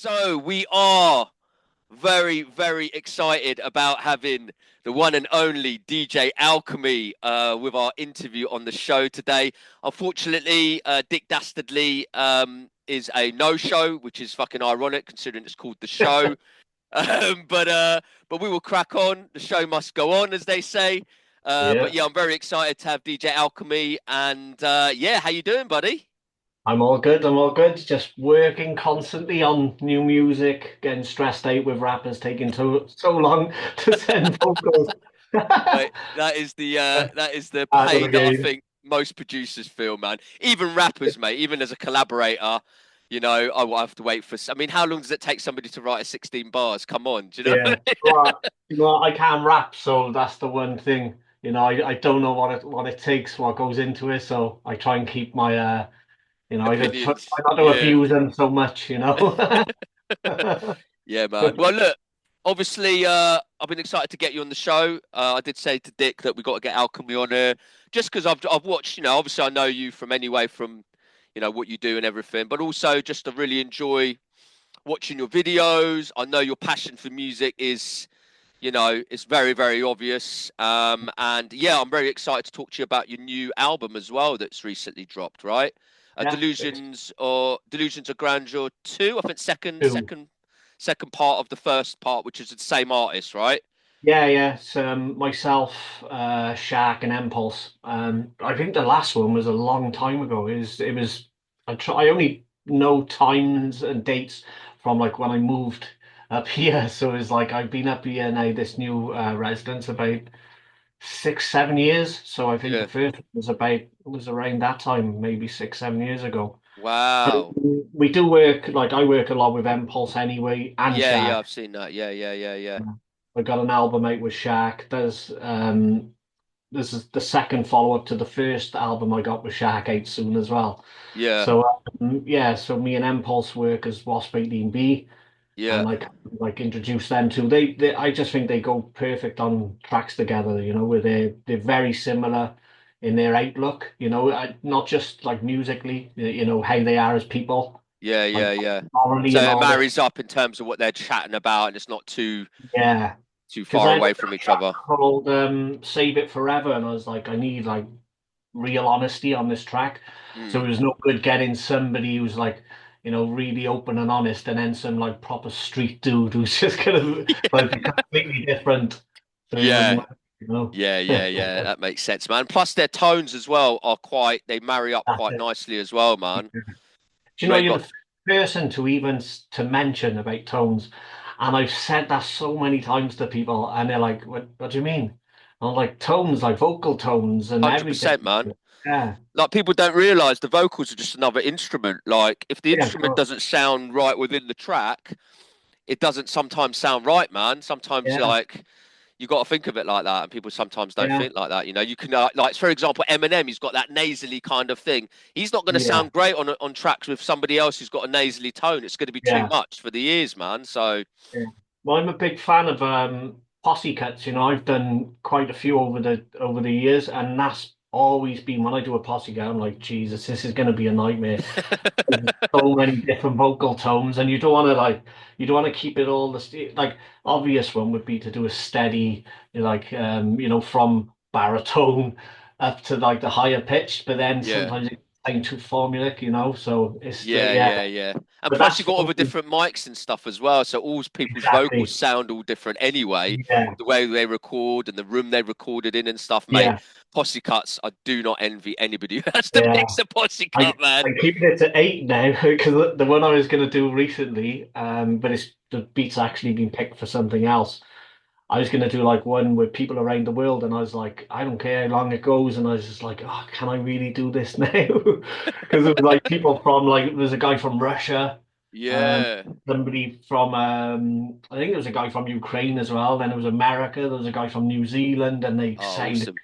So we are very, very excited about having the one and only DJ Alkemy with our interview on the show today. Unfortunately, Dick Dastardly is a no-show, which is fucking ironic considering it's called The Show. But we will crack on. The show must go on, as they say. But Yeah, yeah, I'm very excited to have DJ Alkemy. And yeah, how you doing, buddy? I'm all good. I'm all good. Just working constantly on new music, getting stressed out with rappers taking so long to send vocals. Mate, that is the At them pain that I again. think most producers feel, man. Even rappers, mate. Even as a collaborator, I will have to wait for. I mean, how long does it take somebody to write a 16 bars? Come on, do you know Yeah, what I well, I can't rap, so that's the one thing. I don't know what it takes, what goes into it, so I try and keep my I just try opinions? not to Yeah. abuse them so much. Yeah, man. Well, look, obviously, I've been excited to get you on the show. I did say to Dick that we got to get Alchemy on here, just because I've watched. Obviously, I know you from anyway, from what you do and everything, but also just to really enjoy watching your videos. I know your passion for music is very, very obvious. And yeah, I'm very excited to talk to you about your new album as well that's recently dropped, right? Yeah, it's Delusions of Grandeur 2, I think second two. second second part of the first part, which is the same artist, right? Yeah. It's myself, Shark, and Empulse. I think the last one was a long time ago. It was I only know times and dates from like when I moved up here. So it's like I've been up here now, this new residence about 6, 7 years. So I think the Yeah. first one was around that time, maybe 6, 7 years ago. But Wow. we do work, like I work a lot with Empulse anyway, and Yeah, yeah, Shark. I've seen that. Yeah, yeah, yeah, yeah. I got an album out with Shaq. This is the second follow-up to the first album I got with Shaq out soon as well. Yeah, So yeah, so me and Impulse work as Wasp 18B, yeah. and like introduce them to they I just think they go perfect on tracks together, where they're very similar in their outlook, not just like musically, how they are as people, Yeah, like yeah, yeah. morally So and it all this. marries up in terms of what they're chatting about, and it's not Yeah. too Because far I had away a from each track other. called Save It Forever, and I was like, I need like real honesty on this track. So Mm. it was no good getting somebody who's like, really open and honest, and then some like proper street dude who's just gonna like be completely different. So it wouldn't Yeah, work. yeah, yeah, yeah. That makes sense, man. Plus their tones as well are they marry up That's quite it. nicely as well, man. Do you know You ain't you're the got first person to even to mention about tones, and I've said that so many times to people, and they're like, "What do you mean?" I'm like, tones, like vocal tones and everything. 100%, man. Yeah, Like people don't realize the vocals are just another instrument. Like if the yeah, of instrument course. doesn't sound right within the track, it doesn't sometimes sound right, man. Sometimes Yeah, like you got to think of it like that, and people sometimes don't yeah, think like that. You can like for example, Eminem, he's got that nasally kind of thing. He's not going to yeah, sound great on tracks with somebody else who's got a nasally tone. It's going to be too yeah, much for the ears, man. So yeah. Well, I'm a big fan of posse cuts. I've done quite a few over the years, and that's always been when I do a posse cut. I'm like, Jesus, this is going to be a nightmare. There's so many different vocal tones, and you don't want to keep it all like obvious one would be to do a steady, like from baritone up to like the higher pitch, but then yeah. sometimes it's too formulaic, so it's Yeah, yeah. yeah, yeah. And But plus, that's you got all for the me. different mics and stuff as well. So all people's vocals Exactly. sound all different anyway. Yeah, The way they record and the room they recorded in and stuff, mate. yeah, Posse cuts, I do not envy anybody who has to yeah. mix a posse I cut, man. I'm keeping it to 8 now because the one I was going to do recently, but the beat's actually been picked for something else. I was going to do like one with people around the world, and I was like, I don't care how long it goes, and I was just like, oh, can I really do this now? Because it was like people from like there's a guy from Russia, Yeah. somebody from I think there was a guy from Ukraine as well. Then there was America, there was a guy from New Zealand, and they Oh, sounded awesome.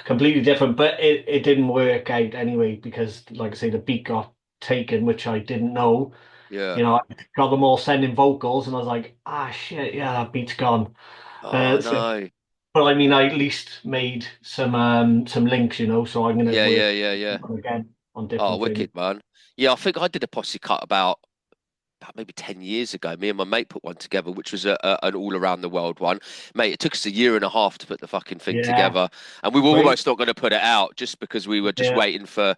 completely different. But it didn't work out anyway because, like I say, the beat got taken, which I didn't know. Yeah. I got them all sending vocals, and I was like, ah, shit, yeah, that beat's gone. Oh, So, no. but I mean, I at least made some links, so I'm gonna Yeah, work yeah, yeah, yeah. on again on Oh, different things. wicked, man. Yeah, I think I did a posse cut about about maybe 10 years ago. Me and my mate put one together, which was an all around the world one. Mate, it took us a year and a half to put the fucking thing Yeah, together. And we were great. almost not going to put it out just because we were just Yeah, waiting for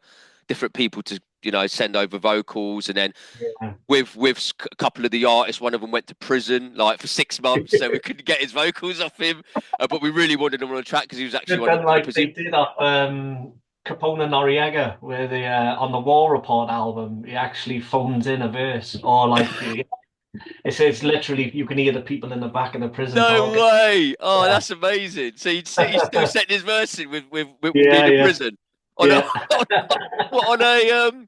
different people to, send over vocals. And then yeah. with a couple of the artists, one of them went to prison like for 6 months, so we couldn't get his vocals off him. But we really wanted him on a track because he was actually They've one of done the like they did off Capone and Noriega, where they on the War Report album, he actually phones in a verse, or like it's literally you can hear the people in the back of the prison No talking. way! Oh, Yeah, that's amazing. So you still setting his verse in with being yeah, in yeah, prison on a yeah. what on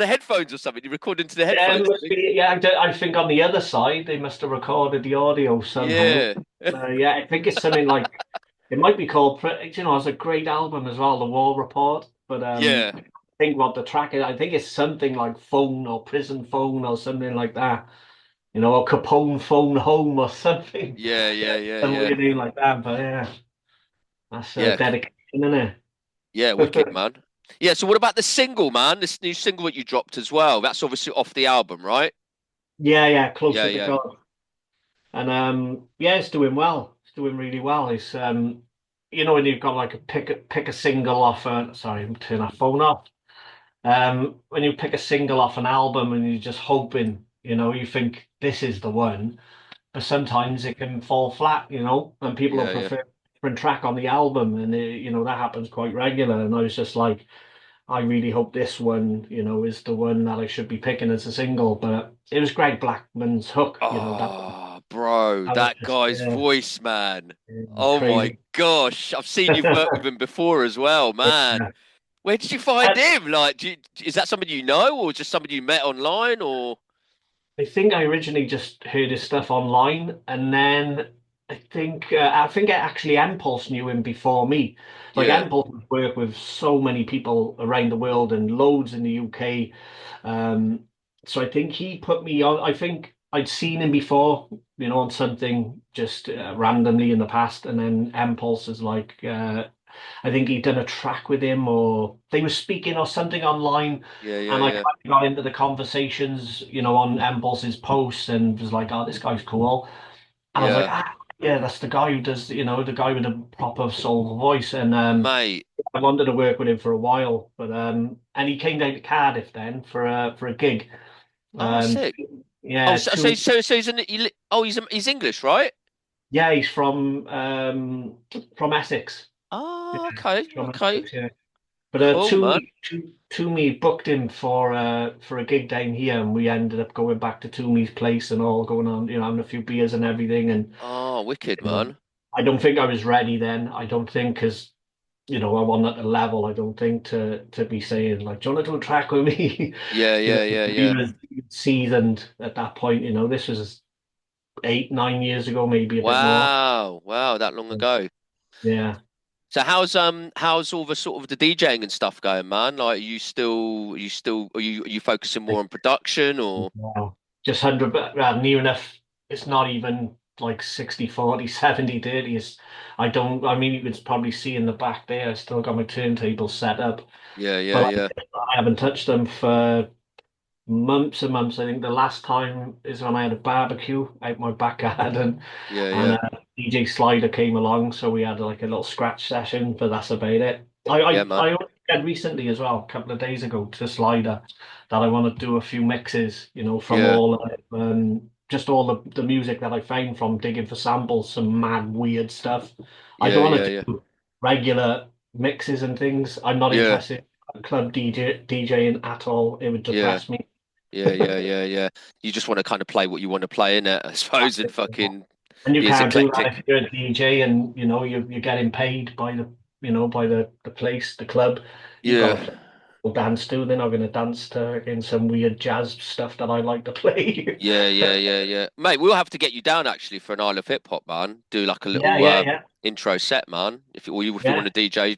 a headphones or something? You record into the Yeah, it headphones, must did be, yeah. I think on the other side they must have recorded the audio he? somehow. Yeah, Yeah, I think it's something like it might be called. It's a great album as well, The War Report. But yeah, I think what the track is, I think it's something like phone or prison phone or something like that. Or Capone phone home or something. yeah, yeah, yeah, Some yeah, weird name like that. But yeah, that's a yeah, dedication, isn't yeah. Wicked, it? man. Yeah. So what about the single, man? This new single that you dropped as well. That's obviously off the album, right? Yeah, yeah, Yeah, closer to yeah, God. And yeah, it's doing well. It's doing really well. It's when you've got like a pick a single off sorry, I'm turning that phone off. When you pick a single off an album and you're just hoping, you think this is the one, but sometimes it can fall flat, and people will yeah, yeah. prefer a different track on the album, and that happens quite regular. And I was just like, I really hope this one, is the one that I should be picking as a single. But it was Greg Blackman's Hook, that Oh, bro, I was that just guy's voice, man. Oh my crazy. gosh, I've seen you've worked with him before as well, man. Yeah. Where did you find I, him? Like, is that somebody you know, or just somebody you met online, or? I think I originally just heard his stuff online, and then I think actually Empulse knew him before me. Like Yeah, Empulse has worked with so many people around the world and loads in the UK. Um, so I think he put me on. I think I'd seen him before, on something just randomly in the past, and then Empulse is like, I think he'd done a track with him, or they were speaking or something online, yeah, yeah, and I kind yeah, of got into the conversations, on Impulse's posts, and was like, "Oh, this guy's cool," and I was like, yeah, "Ah, yeah, that's the guy who does, the guy with the proper soul voice," and mate. I wanted to work with him for a while, but and he came down to Cardiff then for a gig, Oh, um, sick. Oh, yeah, so he's English, right? yeah, he's from Essex. Yeah, Oh, okay, from okay, Essex, yeah. But cool, man. Toomey booked him for a gig down here, and we ended up going back to Toomey's place and all going on, having a few beers and everything. And Oh, wicked, you know, man. I don't think I was ready then. I don't think because I wasn't at the level. I don't think to be saying like, "Do you want to do a track with me?" Yeah, You know, yeah, yeah, he yeah. was seasoned at that point. This was 8, 9 years ago, maybe a bit more. Wow, wow, that long ago. Yeah. So how's all the sort of the DJing and stuff going, man? Like, are you focusing more on production or? Wow. Just 100, well, near enough. It's not even like 60/40, 70/30. I mean, you could probably see in the back there, I still got my turntable set up, Yeah, yeah, but yeah, I haven't touched them for months and months. I think the last time is when I had a barbecue out my back garden, yeah, and yeah, DJ Slider came along, so we had like a little scratch session, but that's about it. yeah, man. I only said recently as well, a couple of days ago to Slider, that I want to do a few mixes, from Yeah, all just all the music that I found from digging for samples, some mad weird stuff. I yeah, don't want yeah, to yeah, do regular mixes and things. I'm not yeah, interested in club DJing at all. It would yeah, depress me. yeah, yeah, yeah, yeah. You just want to kind of play what you want to play in it, I suppose, and fucking And you be as can't do that eclectic. if you're a DJ and you're getting paid by the place, the club. You've got to Yeah. play or dance to. They're not going to dance to in some weird jazz stuff that I like to play. Yeah, yeah, yeah, yeah. Mate, we'll have to get you down actually for an Isle of Hip Hop, man. Do like a Yeah, little yeah, yeah, intro set, man. If you want yeah, to DJ,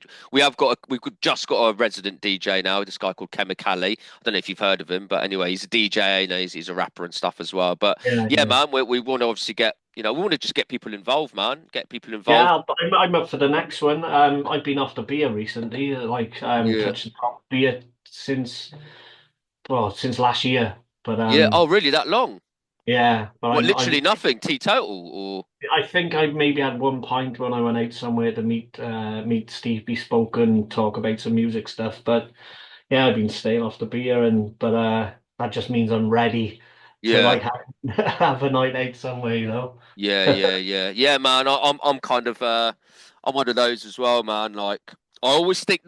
just got a resident DJ now. This guy called Chemicali. I don't know if you've heard of him, but anyway, he's a DJ and he's a rapper and stuff as well. But yeah, yeah, yeah. man, we want to obviously we want to just get people involved, man. Get people involved. Yeah, I'm up for the next one. I've been off the beer recently. Like I haven't Yeah, touched the beer since last year. But Yeah. Oh, really? That long? yeah, but What? I'm Literally nothing. Teetotal or? I think I maybe had one pint when I went out somewhere to meet Steve Bespoke and talk about some music stuff. But yeah, I've been staying off the beer, and but that just means I'm ready to Yeah. have a night out somewhere, you know. Yeah, yeah, yeah, yeah, man. I'm kind of I'm one of those as well, man. Like I always think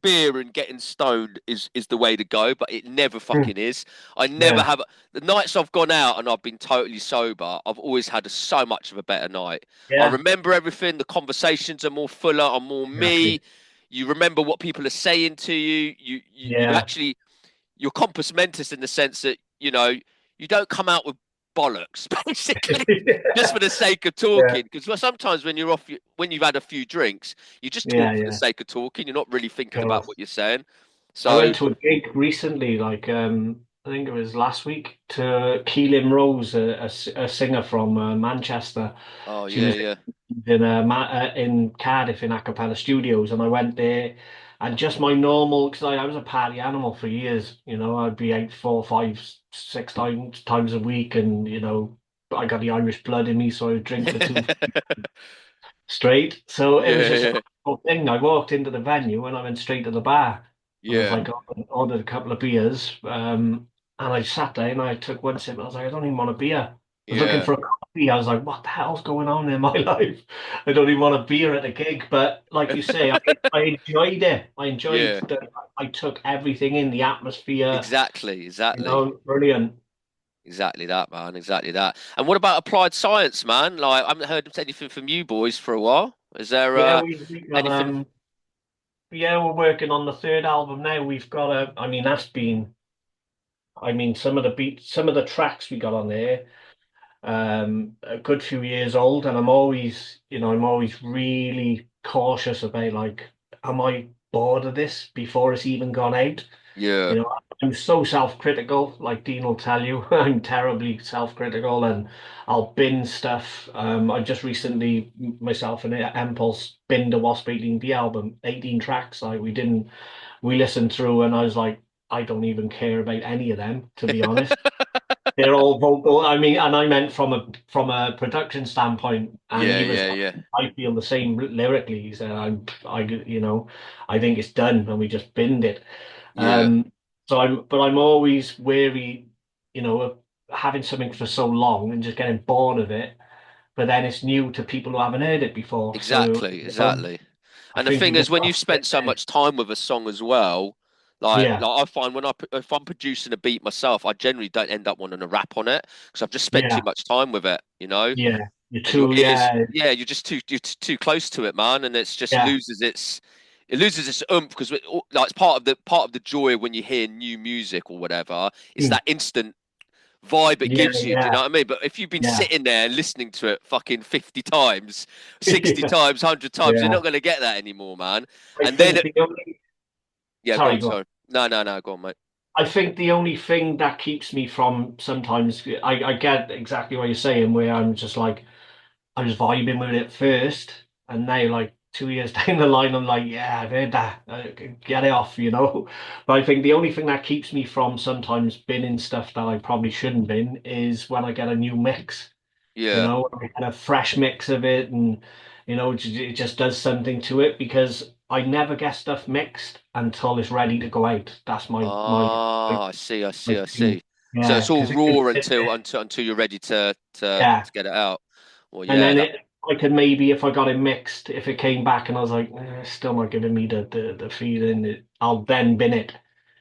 beer and getting stoned is the way to go, but it never Hmm. fucking is. I never Yeah, have the nights I've gone out and I've been totally sober. I've always had so much of a better night. I yeah, remember everything. The conversations are more fuller. I'm more me. exactly. You remember what people are saying to you. You Yeah, actually you're compos mentis in the sense that you don't come out with bollocks basically just for the sake of yeah, talking. Because sometimes when when you've had a few drinks, you just yeah, talk for the yeah. sake of talking. You're not really thinking about Cool. what you're saying. I So, went to a gig recently, I think it was last week, to Keelan Rose, a singer from Manchester. oh She yeah, was yeah, in Cardiff in Acapella Studios, and I went there, and just my normal, because I was a party animal for years. You know, I'd be out 4, 5, 6 times a week, and I got the Irish blood in me, so I would drink for two straight. So it was yeah, just a yeah, cool thing. I walked into the venue and I went straight to the bar. And I was yeah, like, ordered a couple of beers. And I sat there and I took one sip. And I was like, I don't even want a beer. I was looking yeah, for a coffee. I was like, what the hell's going on in my life? I don't even want a beer at a gig. But like you say, I enjoyed it. I enjoyed yeah. that. I took everything in the atmosphere. Exactly, You exactly. know, brilliant. Exactly that, man. Exactly that. And what about applied science, man? Like, I haven't heard anything from you boys for a while. Is there Yeah, we got anything? yeah, we're working on the third album now. We've got I mean, that's been some of the beats, some of the tracks we got on there, a good few years old, and I'm always really cautious about like, am I bored of this before it's even gone out? Yeah, You know, I'm so self-critical, like Dean will tell you, I'm terribly self-critical, and I'll bin stuff. I just recently, myself and Empulse binned a Wasp 18B album, 18 tracks. Like we listened through, and I was like, I don't even care about any of them, to be honest. They're all vocal. I mean, and I meant from a production standpoint. And yeah, he was yeah, like, yeah, I feel the same lyrically. He said, I think it's done, and we just binned it. yeah. Um, but I'm always wary, of having something for so long and just getting bored of it. But then it's new to people who haven't heard it before. So, Exactly, exactly. I And the think thing you is, just when got you've to get spent so there. much time with a song as well, Yeah, like I find if I'm producing a beat myself, I generally don't end up wanting to rap on it because I've just spent too yeah, much time with it, you know. yeah. You're And you're too, it is yeah, yeah, you're too close to it, man, and it's just yeah, it loses its oomph because like it's part of the joy when you hear new music or whatever. It's mm, that instant vibe it yeah, gives you. Do you yeah, know what I mean? But if you've been yeah, sitting there listening to it fucking 50 times, 60 times, 100 times, you're yeah. not going to get that anymore, man. I And then, think the only, yeah, go sorry, on, go on. sorry. No, no, no, go on, mate. I think the only thing that keeps me from sometimes, I get exactly what you're saying, where I'm just like, I was vibing with it first, and now like 2 years down the line, I'm like, yeah, I've heard that. Get it off, you know. But I think the only thing that keeps me from sometimes binning stuff that I probably shouldn't bin is when I get a new mix. Yeah. I get a fresh mix of it, and it just does something to it because I never get stuff mixed until it's ready to go out. That's my, Ah, I see, I see, my I thing. see. So Yeah, it's all because it can raw sit there. until you're ready to Yeah. get it out. Well, And yeah, then that I could maybe, if I got it mixed, if it came back and I was like, still not giving me the feeling, I'll then bin it.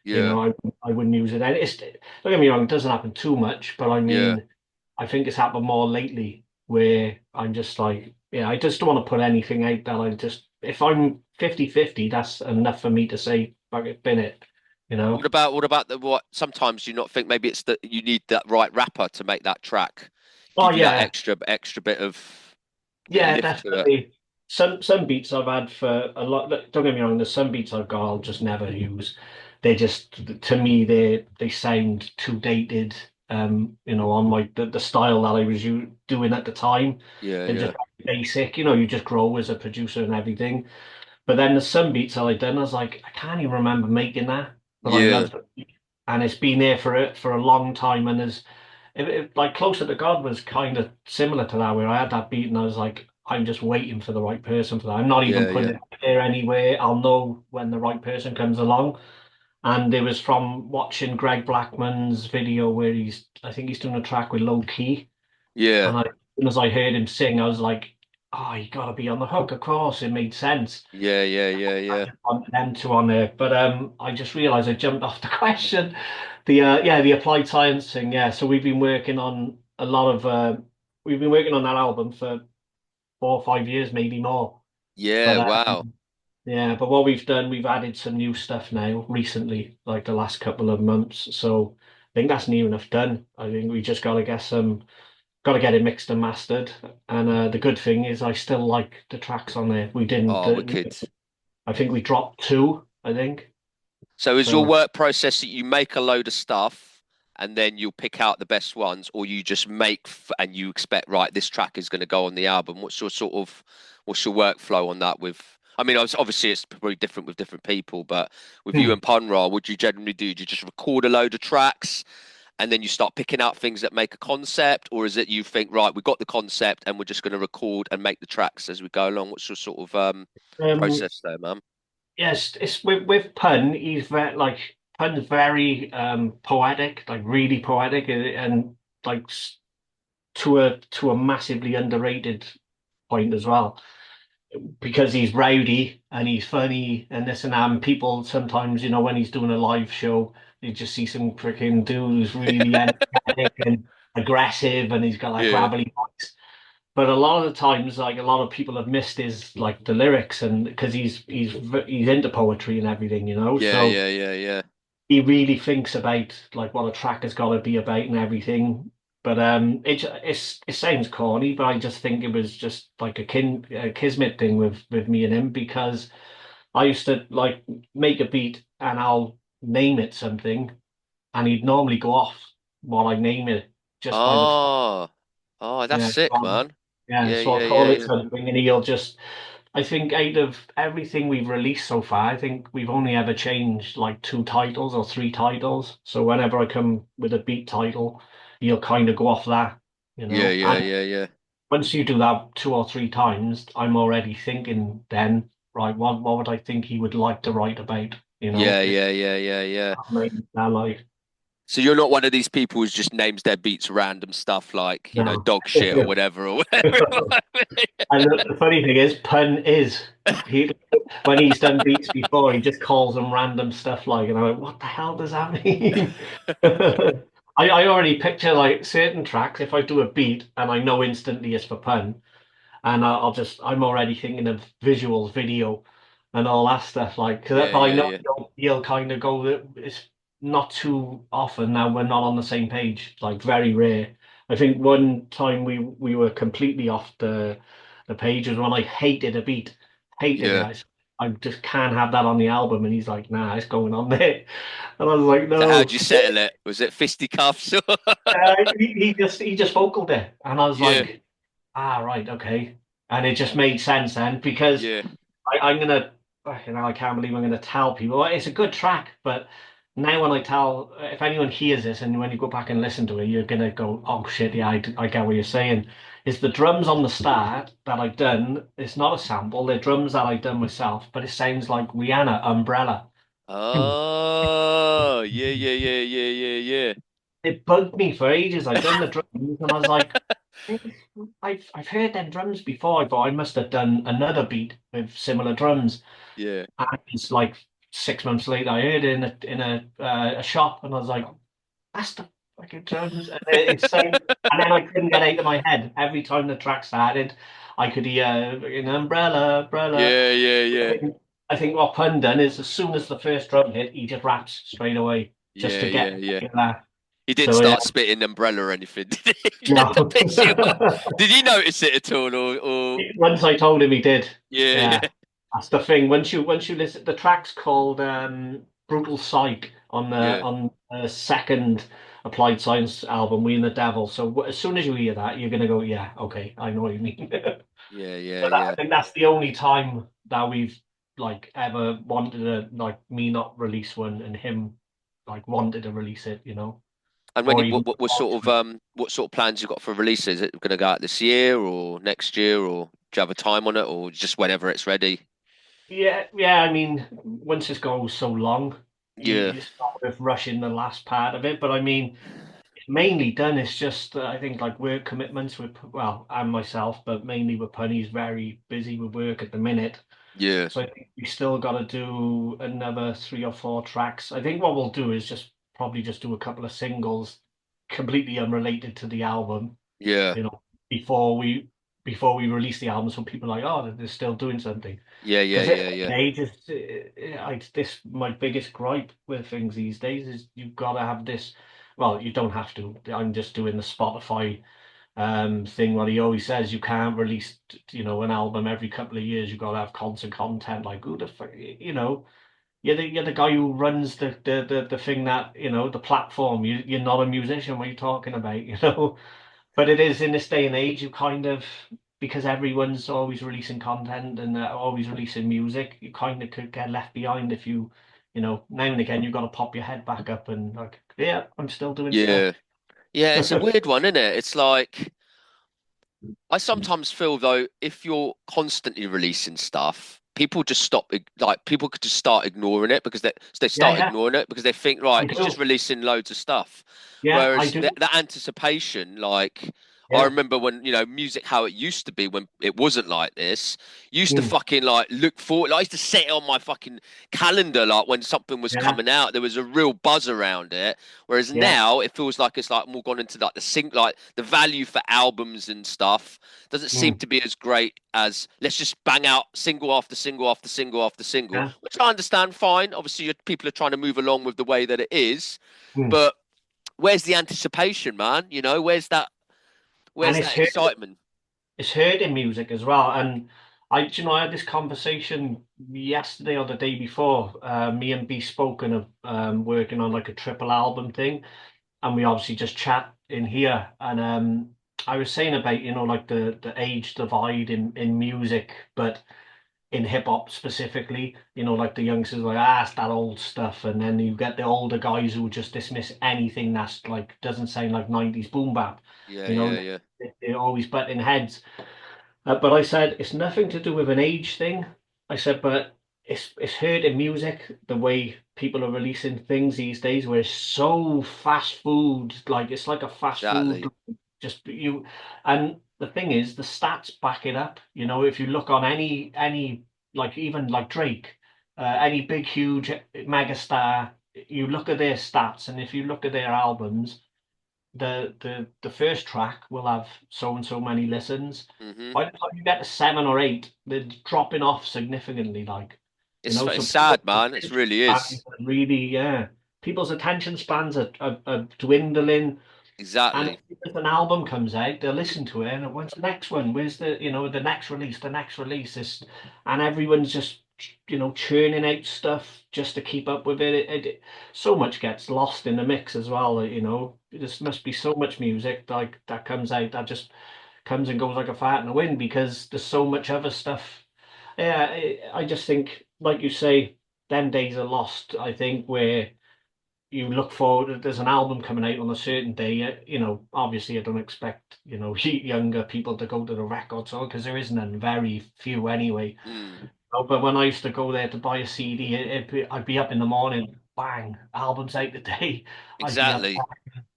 yeah, I wouldn't use it. And don't get me wrong, it doesn't happen too much, but I yeah. mean, I think it's happened more lately where I'm just like, yeah, I just don't want to put anything out that if I'm 50-50, that's enough for me to say, fuck it, bin it, you know? What about the what? Sometimes you not think maybe it's that you need that right rapper to make that track, Oh give you that yeah, extra bit of yeah, lift to it. definitely. Some beats I've had for a lot. Don't get me wrong. There's some beats I've got I'll just never use. They just to me they sound too dated. On the style that I was doing at the time. Yeah, They're yeah, just basic. You just grow as a producer and everything. But then there's some beats that I done. I was like, I can't even remember making that, but I yeah. loved it. and it's been there for a long time. And like Closer to God was kind of similar to that, where I had that beat and I was like, I'm just waiting for the right person for that. I'm not even Yeah, putting yeah. it out there anywhere. I'll know when the right person comes along. And it was from watching Greg Blackman's video where I think he's doing a track with Low Key. Yeah. And as soon as I heard him sing, I was like, oh, you got to be on the hook. Of course, it made sense. Yeah, yeah, yeah, I yeah. just wanted them two on there, but I just realised I jumped off the question. The applied science thing. Yeah, so we've been working on a lot of we've been working on that album for 4 or 5 years, maybe more. Yeah, But wow. yeah, but what we've done, we've added some new stuff now recently, like the last couple of months. So I think that's near enough done. I think we just got to get it mixed and mastered. And the good thing is, I still like the tracks on there. We didn't. Oh, wicked. I think we dropped two. I think So is your so. work process that you make a load of stuff and then you'll pick out the best ones, or you just and you expect, right, this track is going to go on the album? What's your workflow on that with, I mean, obviously it's probably different with different people, but with you Hmm. and Punra, what do you generally do? Do you just record a load of tracks and then you start picking out things that make a concept, or is it you think, right, we got the concept and we're just going to record and make the tracks as we go along? What's your sort of Um, process there, man? yes, it's with Pun. He's very like Pun's very poetic, like really poetic, and like to a massively underrated point as well. Because he's rowdy and he's funny and this and that. And people sometimes, when he's doing a live show, you just see some freaking dude who's really energetic and aggressive, and he's got like Yeah, gravelly voice. But a lot of the times, like a lot of people have missed his like the lyrics, and because he's into poetry and everything, yeah, so yeah, yeah, yeah. he really thinks about like what a track has got to be about and everything. But it sounds corny, but I just think it was just like a kismet thing with me and him, because I used to like make a beat and I'll name it something, and he'd normally go off while I name it just by the Oh, oh, that's yeah sick, man. yeah. Yeah, So I'll yeah, yeah, call it yeah, something, and he'll just. I think out of everything we've released so far, I think we've only ever changed like two titles or three titles. So whenever I come with a beat title, he'll kind of go off that, yeah, yeah, And yeah, yeah, once you do that two or three times, I'm already thinking then, right, what would I think he would like to write about? yeah, If yeah, yeah, yeah, yeah. I'm making that like So you're not one of these people who just names their beats random stuff like, no. dog shit or whatever or whatever. And the funny thing is, Pun is he when he's done beats before, he just calls them random stuff like, and I'm like, what the hell does that mean? I already picture like certain tracks. If I do a beat and I know instantly it's for Pun, and I'm already thinking of visuals, video, and all that stuff. Like, Yeah, but I yeah, know yeah, he'll kind of go. It's not too often now we're not on the same page. Like very rare. I think one time we were completely off the page was when I hated a beat, hated it. yeah. I just can't have that on the album, and he's like, "Nah, it's going on there," and I was like, So how'd "No." you settle it? Was it fisticuffs? He just vocaled it, and I was Yeah, like, "Ah, right, okay," and it just made sense then because. yeah, I'm gonna, I can't believe I'm gonna tell people. Well, it's a good track, but now when I tell, if anyone hears this and when you go back and listen to it, you're gonna go, "Oh shit, yeah, I get what you're saying." Is the drums on the start that I've done? It's not a sample. They're drums that I've done myself, but it sounds like Rihanna, Umbrella. oh, yeah, yeah, yeah, yeah, yeah, yeah, It bugged me for ages. I'd done the drums and I was like, I've heard them drums before. I thought I must have done another beat with similar drums. yeah, And it's like 6 months later, I heard it in a shop, and I was like, "That's the fucking drums." And it's saying, and then I couldn't get out of my head. Every time the track started, I could hear an umbrella, umbrella. yeah, yeah, I yeah, think, I think what Pun done is as soon as the first drum hit, he just raps straight away just yeah, to yeah, get yeah. that. He didn't So yeah, start spitting umbrella or anything, did he? Just to no. piss you off. Did he notice it at all, or... Once I told him, he did. Yeah, Yeah. yeah, That's the thing. Once you listen, the track's called "Brutal Psych" yeah, on the second Applied Science album, "We and the Devil." So as soon as you hear that, you're gonna go, "Yeah, okay, I know what you mean." yeah, yeah, But I yeah. think that's the only time that we've like ever wanted to like me not release one and him. like wanted to release it, And when or you, even what sort of plans you got for releases? Is it going to go out this year or next year, or do you have a time on it, or just whenever it's ready? yeah. I mean, once it goes so long, Yeah, it's not worth rushing the last part of it. But I mean, it's mainly done. It's just I think like work commitments with well, and myself, but mainly with Punny's very busy with work at the minute. yeah, So I think we still got to do another 3 or 4 tracks. I think what we'll do is just probably just do a couple of singles completely unrelated to the album, yeah, you know, before we before we release the album, so people are like, oh, they're still doing something. yeah, yeah, Because this yeah, yeah, age is, this my biggest gripe with things these days is you've got to have this. Well, you don't have to. I'm just doing the Spotify thing what he always says you can't release an album every couple of years. You've got to have constant content. Like who the fuck, you're the guy who runs the thing that the platform. You're not a musician. What are you talking about? But it is in this day and age, you kind of, because everyone's always releasing content and always releasing music, you kind of could get left behind if now and again you've got to pop your head back up and like, yeah, I'm still doing stuff. yeah, yeah. It's a weird one, isn't it? It's like I sometimes feel though, if you're constantly releasing stuff, people just stop. Like people could just start ignoring it because they Yeah, start yeah, ignoring it because they think, I right, it's just do. releasing loads of stuff. Yeah, I Whereas do. the anticipation, like I Yeah. remember when music how it used to be when it wasn't like this. Used to Mm. fucking like look forward. Like, I used to set it on my fucking calendar, like when something was Yeah. coming out, there was a real buzz around it. Whereas Yeah. now it feels like it's like more gone into like the sync, like the value for albums and stuff doesn't seem Mm. to be as great as let's just bang out single after single after single after single, Yeah. which I understand fine. Obviously, people are trying to move along with the way that it is, Mm. but where's the anticipation, man? And Where's that excitement? it's heard in music as well. And I had this conversation yesterday or the day before. Me and B spoken of working on like a triple album thing, and we obviously just chat in here. And I was saying about like the age divide in music, but in hip hop specifically, like the youngsters like, it's that old stuff. And then you get the older guys who just dismiss anything that's like doesn't sound like 90s boom bap. Yeah, You know, yeah, yeah. they're always butting heads. But I said it's nothing to do with an age thing. I said, but it's heard in music the way people are releasing things these days, where it's so fast food, like it's like a fast food, Exactly. just you. And the thing is, the stats back it up. If you look on any like even like Drake, any big huge megastar, you look at their stats, and if you look at their albums the first track will have so and so many listens. Hmm. By the time you get to 7 or 8, they're dropping off significantly. Like, It's so sad, people's man. It attention really spans is. are really, yeah, people's attention spans are dwindling. And Exactly. if an album comes out, they'll listen to it. And when's the next one? Where's the next release? The next release is, and everyone's just churning out stuff just to keep up with it. So much gets lost in the mix as well. There must be so much music like that comes out that just comes and goes like a fart in the wind because there's so much other stuff. Yeah, I just think, like you say, them days are lost. I think where you look forward. There's an album coming out on a certain day. Obviously, I don't expect younger people to go to the record store because there isn't none, very few anyway. Mm, But when I used to go there to buy a CD, I'd be up in the morning, bang, albums out today. I'd be up. exactly.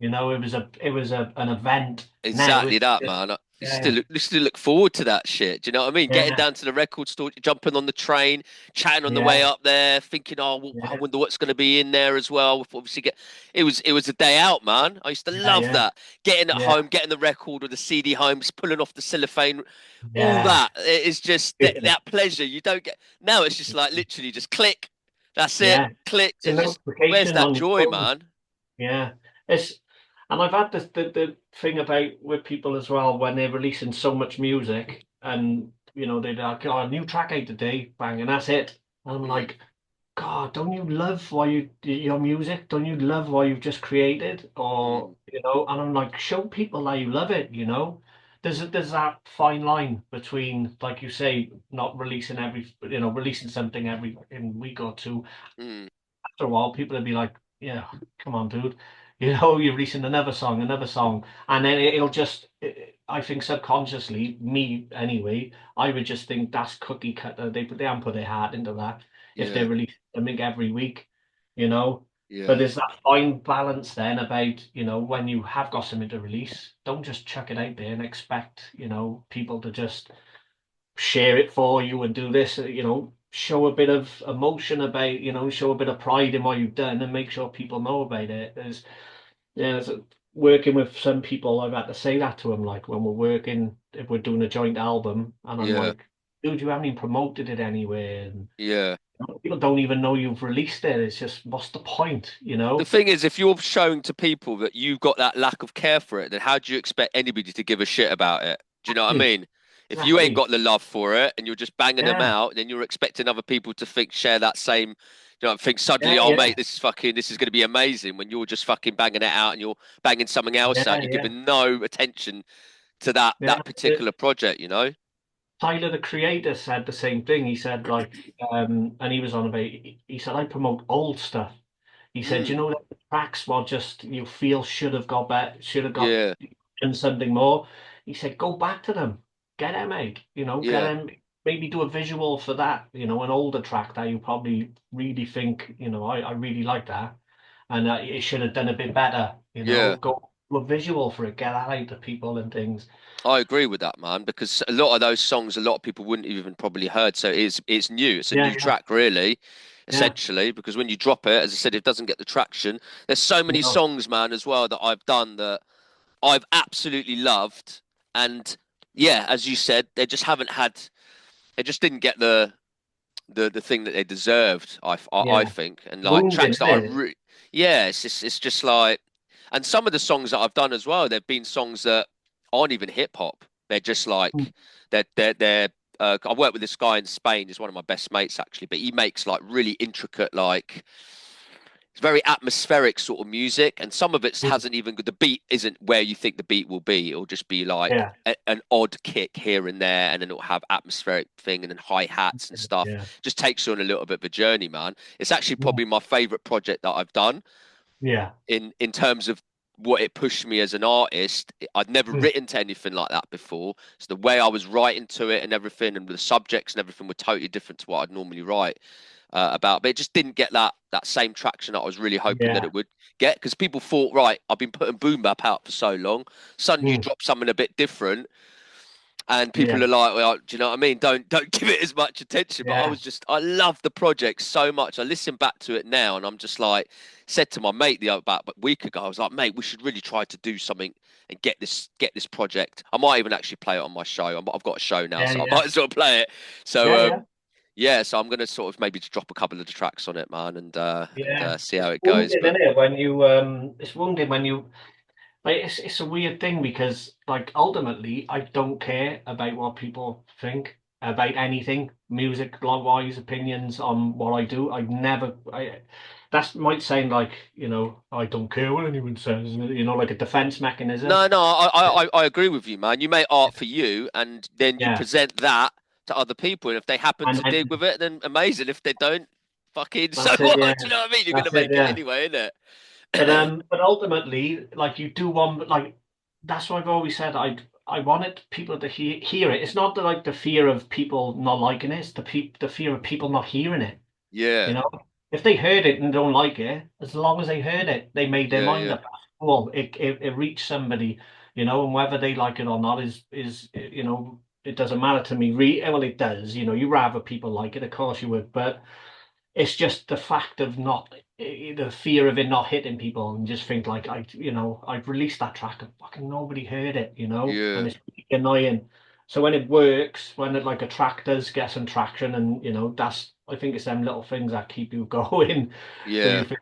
It was an event. Now Exactly it's that, just man. I yeah, used to look forward to that shit. Do you know what I mean? Getting yeah, down to the record store, jumping on the train, chatting on the way yeah, up there, thinking, "Oh, I yeah, wonder what's going to be in there as well." Obviously, it was a day out, man. I used to yeah, love yeah, that. Getting at yeah, home, getting the record or the CD home, just pulling off the cellophane, all yeah. that. It is just that pleasure you don't get now. It's just like literally just click. That's it. Yeah. Click. It's a Where's notification that on your joy, phone. man? Yeah, it's and I've had the thing about with people as well when they're releasing so much music and they're like, oh, a new track out today, bang, and that's it. And I'm Mm, like, God, don't you love your music? Don't you love what you've just created? Or mm, and I'm like, show people that you love it. There's that fine line between, like you say, not releasing releasing something every in week or two. mm. After a while, people will be like, yeah, come on, dude. You know, you're releasing another song, and then it'll just, I think subconsciously, me anyway, I would just think that's cookie cutter. They haven't put their heart into that if Yeah, they're releasing something every week, you know. But yeah, there's that fine balance then about, when you have got something to release, don't just chuck it out there and expect, people to just share it for you and do this, show a bit of emotion about, show a bit of pride in what you've done and make sure people know about it. Working with some people, I've had to say that to them, like when we're working, if we're doing a joint album, and I'm yeah, like, dude, you haven't even promoted it anywhere. And yeah. people don't even know you've released it. It's just, what's the point, you The know? thing is, if you're showing to people that you've got that lack of care for it, then how do you expect anybody to give a shit about it? Do you know what I Exactly. mean? If you ain't Exactly. got the love for it and you're just banging them Yeah. out, then you're expecting other people to share that same, think Yeah. suddenly, oh Yeah. mate, this is going to be amazing when you're just fucking banging it out and you're banging something else out. Yeah. You're Yeah. giving no attention to that Yeah. that particular project, you know? Tyler, the creator, said the same thing. He said, like, and he was on about, he said, I promote old stuff. He said, Mm, that the tracks were just, you feel should have got better, should have got yeah, done something more. He said, go back to them, get them, egg, get yeah, them, maybe do a visual for that, an older track that you probably really think, I really like that. And it should have done a bit better, yeah. go do a visual for it, get that out to people and things. I agree with that, man, because a lot of those songs, a lot of people wouldn't have even probably heard. So it's new. It's a Yeah, new yeah, track, really, yeah. essentially, because when you drop it, as I said, it doesn't get the traction. There's so many No, songs, man, as well that I've done that I've absolutely loved, and yeah, as you said, they just haven't had. They just didn't get the thing that they deserved. I yeah. think, and like Wounding, tracks that I isn't it? really, yeah, it's just like, and some of the songs that I've done as well, they've been songs that aren't even hip hop. They're just like they're. I work with this guy in Spain. He's one of my best mates actually, but he makes like really intricate, like it's very atmospheric sort of music, and some of it Mm. hasn't even the beat isn't where you think the beat will be. It'll just be like Yeah, an odd kick here and there, and then it'll have atmospheric thing, and then hi hats and stuff. yeah, Just takes you on a little bit of a journey, man. It's actually yeah, probably my favorite project that I've done yeah. in terms of what it pushed me as an artist. I'd never Mm. written to anything like that before. So the way I was writing to it and everything, and the subjects and everything were totally different to what I'd normally write about. But it just didn't get that same traction that I was really hoping that Yeah. it would get. Because people thought, right, I've been putting boom bap out for so long. Suddenly you Mm. drop something a bit different, and people Yeah, are like, well, do you know what I mean? Don't give it as much attention. But yeah, I love the project so much. I listen back to it now, and I'm just like, said to my mate about a week ago, I was like, mate, we should really try to do something and get this project. I might even actually play it on my show. I've got a show now, yeah, so I yeah, might as well play it. yeah, So yeah, yeah, so I'm gonna sort of maybe just drop a couple of the tracks on it, man, and yeah. see how It's it goes. wounding, But isn't it? It's wounding when you like. It's a weird thing because like ultimately, I don't care about what people think about anything, music, wise opinions on what I do. I never. I That might sound like I don't care what anyone says. Like a defense mechanism. no, I agree with you, man. You make art for you, and then you Yeah, present that to other people, and if they happen and to dig then with it, then amazing. If they don't, fucking so that's it. Yeah, what? Do you know what I mean? You're gonna that's it. make it Yeah. anyway, innit? But ultimately, like you do want, like that's what I've always said. I wanted people to hear it. It's not like the fear of people not liking it. It's the fear of people not hearing it. You Yeah, know, if they heard it and don't like it, as long as they heard it, they made their yeah, mind yeah, up. Well, it reached somebody, and whether they like it or not is it doesn't matter to me. Well, it does. You rather people like it, of course you would, but it's just the fact of not the fear of it not hitting people and just think like I've released that track and fucking nobody heard it, and yeah, it's really annoying. So when it works, when it like a track does get some traction, and that's I think it's them little things that keep you going, where you yeah. think,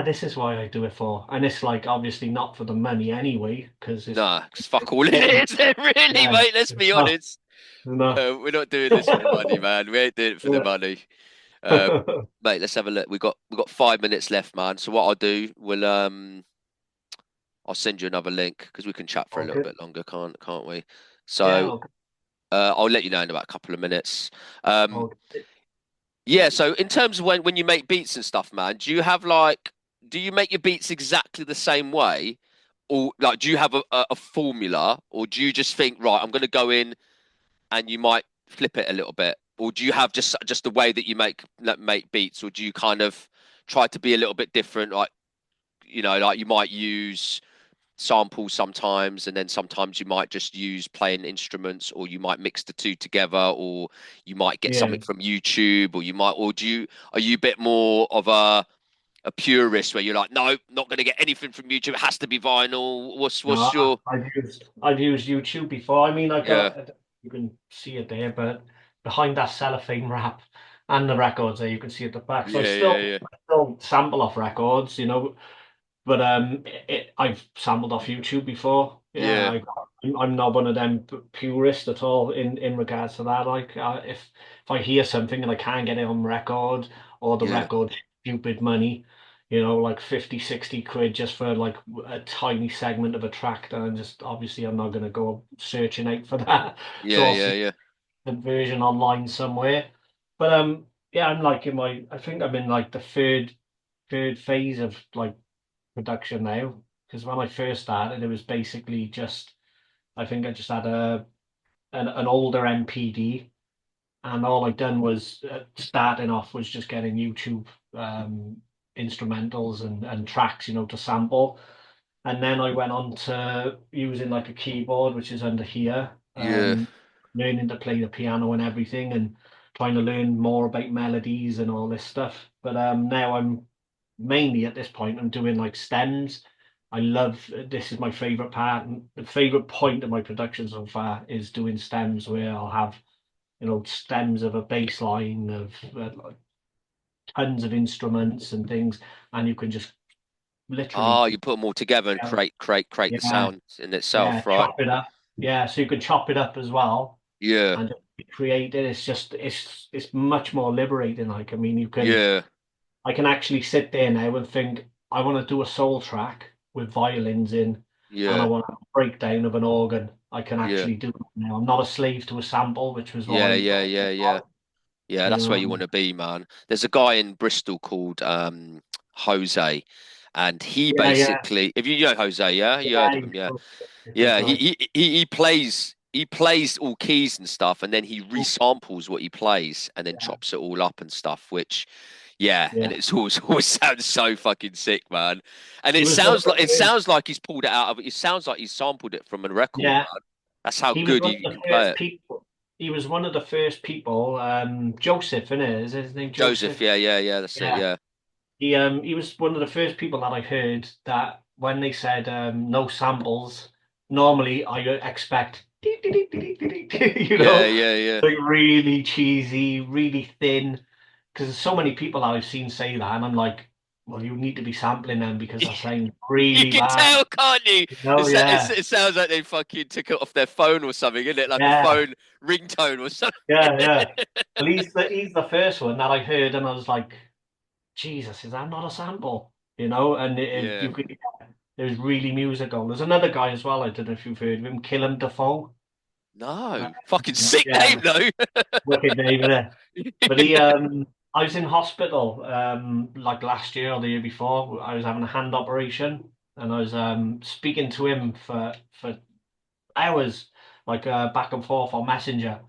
this is why I do it for, and it's like obviously not for the money anyway, because Nah, it's fuck all it is, really, yeah, mate. Let's it's be not, honest. no. We're not doing this for the money, man. We ain't doing it for the money. Mate, let's have a look. We got 5 minutes left, man. So what I'll do, I'll send you another link because we can chat for a little Okay. bit longer, can't we? Yeah. So Okay. I'll let you know in about a couple of minutes. Um, Okay. yeah. So in terms of when you make beats and stuff, man, do you have like do you make your beats exactly the same way, or like do you have a formula, or do you just think right, I'm going to go in and you might flip it a little bit, or do you have just the way that you make beats, or do you kind of try to be a little bit different, like like you might use samples sometimes, and then sometimes you might just use playing instruments, or you might mix the two together, or you might get Yeah. something from YouTube, or you might, or are you a bit more of a purist where you're like, no, not going to get anything from YouTube. It has to be vinyl. No, What's your I've used YouTube before. I mean, yeah you can see it there, but behind that cellophane wrap and the records there, you can see at the back. So yeah I still sample off records, but I've sampled off YouTube before. Yeah, yeah I'm not one of them purists at all in regards to that. Like, if I hear something and I can't get it on record, or the yeah record stupid money, like 50, 60 quid just for like a tiny segment of a track, then I'm not going to go searching out for that. So yeah I'll yeah see yeah the version online somewhere. But yeah, I think I'm in like the third phase of like production now, because when I first started, it was basically just, I think I just had an older MPD, and all I'd done was, starting off, was just getting YouTube instrumentals and tracks, to sample. And then I went on to using like a keyboard, which is under here, yeah learning to play the piano and everything, and trying to learn more about melodies and all this stuff. But now I'm mainly, at this point, I'm doing like stems. This is my favorite part, and the favorite point of my production so far is doing stems, where I'll have, stems of a bass line of, like, tons of instruments and things, and you can just literally, oh, you put them all together and create the yeah, sound in itself, yeah, right? chop it up. Yeah, so you can chop it up as well Yeah and create it. It's much more liberating. Like, I mean, yeah I can actually sit there now and think, I want to do a soul track with violins in, and I yeah want a breakdown of an organ. I can yeah actually do it now. I'm not a slave to a sample, which was what yeah yeah yeah yeah yeah, you that's where know, you want to be, man. There's a guy in Bristol called Jose, and he yeah, yeah, basically, if you know Jose, yeah, you heard yeah. of him, yeah, It's a good yeah. guy. He plays all keys and stuff, and then he resamples what he plays, and then Yeah, chops it all up and stuff. Which, yeah, and yeah. it's always sounds so fucking sick, man. And He was one of the it first. sounds like he's pulled it out of it. It sounds like he's sampled it from a record, Yeah, man. That's how he was good one of he the can play first it. people. He was one of the first people. Joseph, innit? Is his name Joseph, Joseph? yeah, yeah, yeah, that's it, Yeah. yeah. He was one of the first people that I heard that when they said, no samples, normally I expect Yeah, yeah, yeah. like really cheesy, really thin. Because there's so many people that I've seen say that, and I'm like, well, you need to be sampling them because that sounds You really can bad. tell, can't you? Yeah, It sounds like they fucking took it off their phone or something, isn't it? Like a yeah, phone ringtone or something. yeah. Well, he's the first one that I heard, and I was like, Jesus, is that not a sample? And Yeah. it was really musical. There's another guy as well. I don't know if you've heard of him, Killam Dafoe. Uh, No. Fucking sick name yeah, though. wicked name there. But I was in hospital like last year or the year before. I was having a hand operation, and I was speaking to him for hours, like, back and forth on Messenger,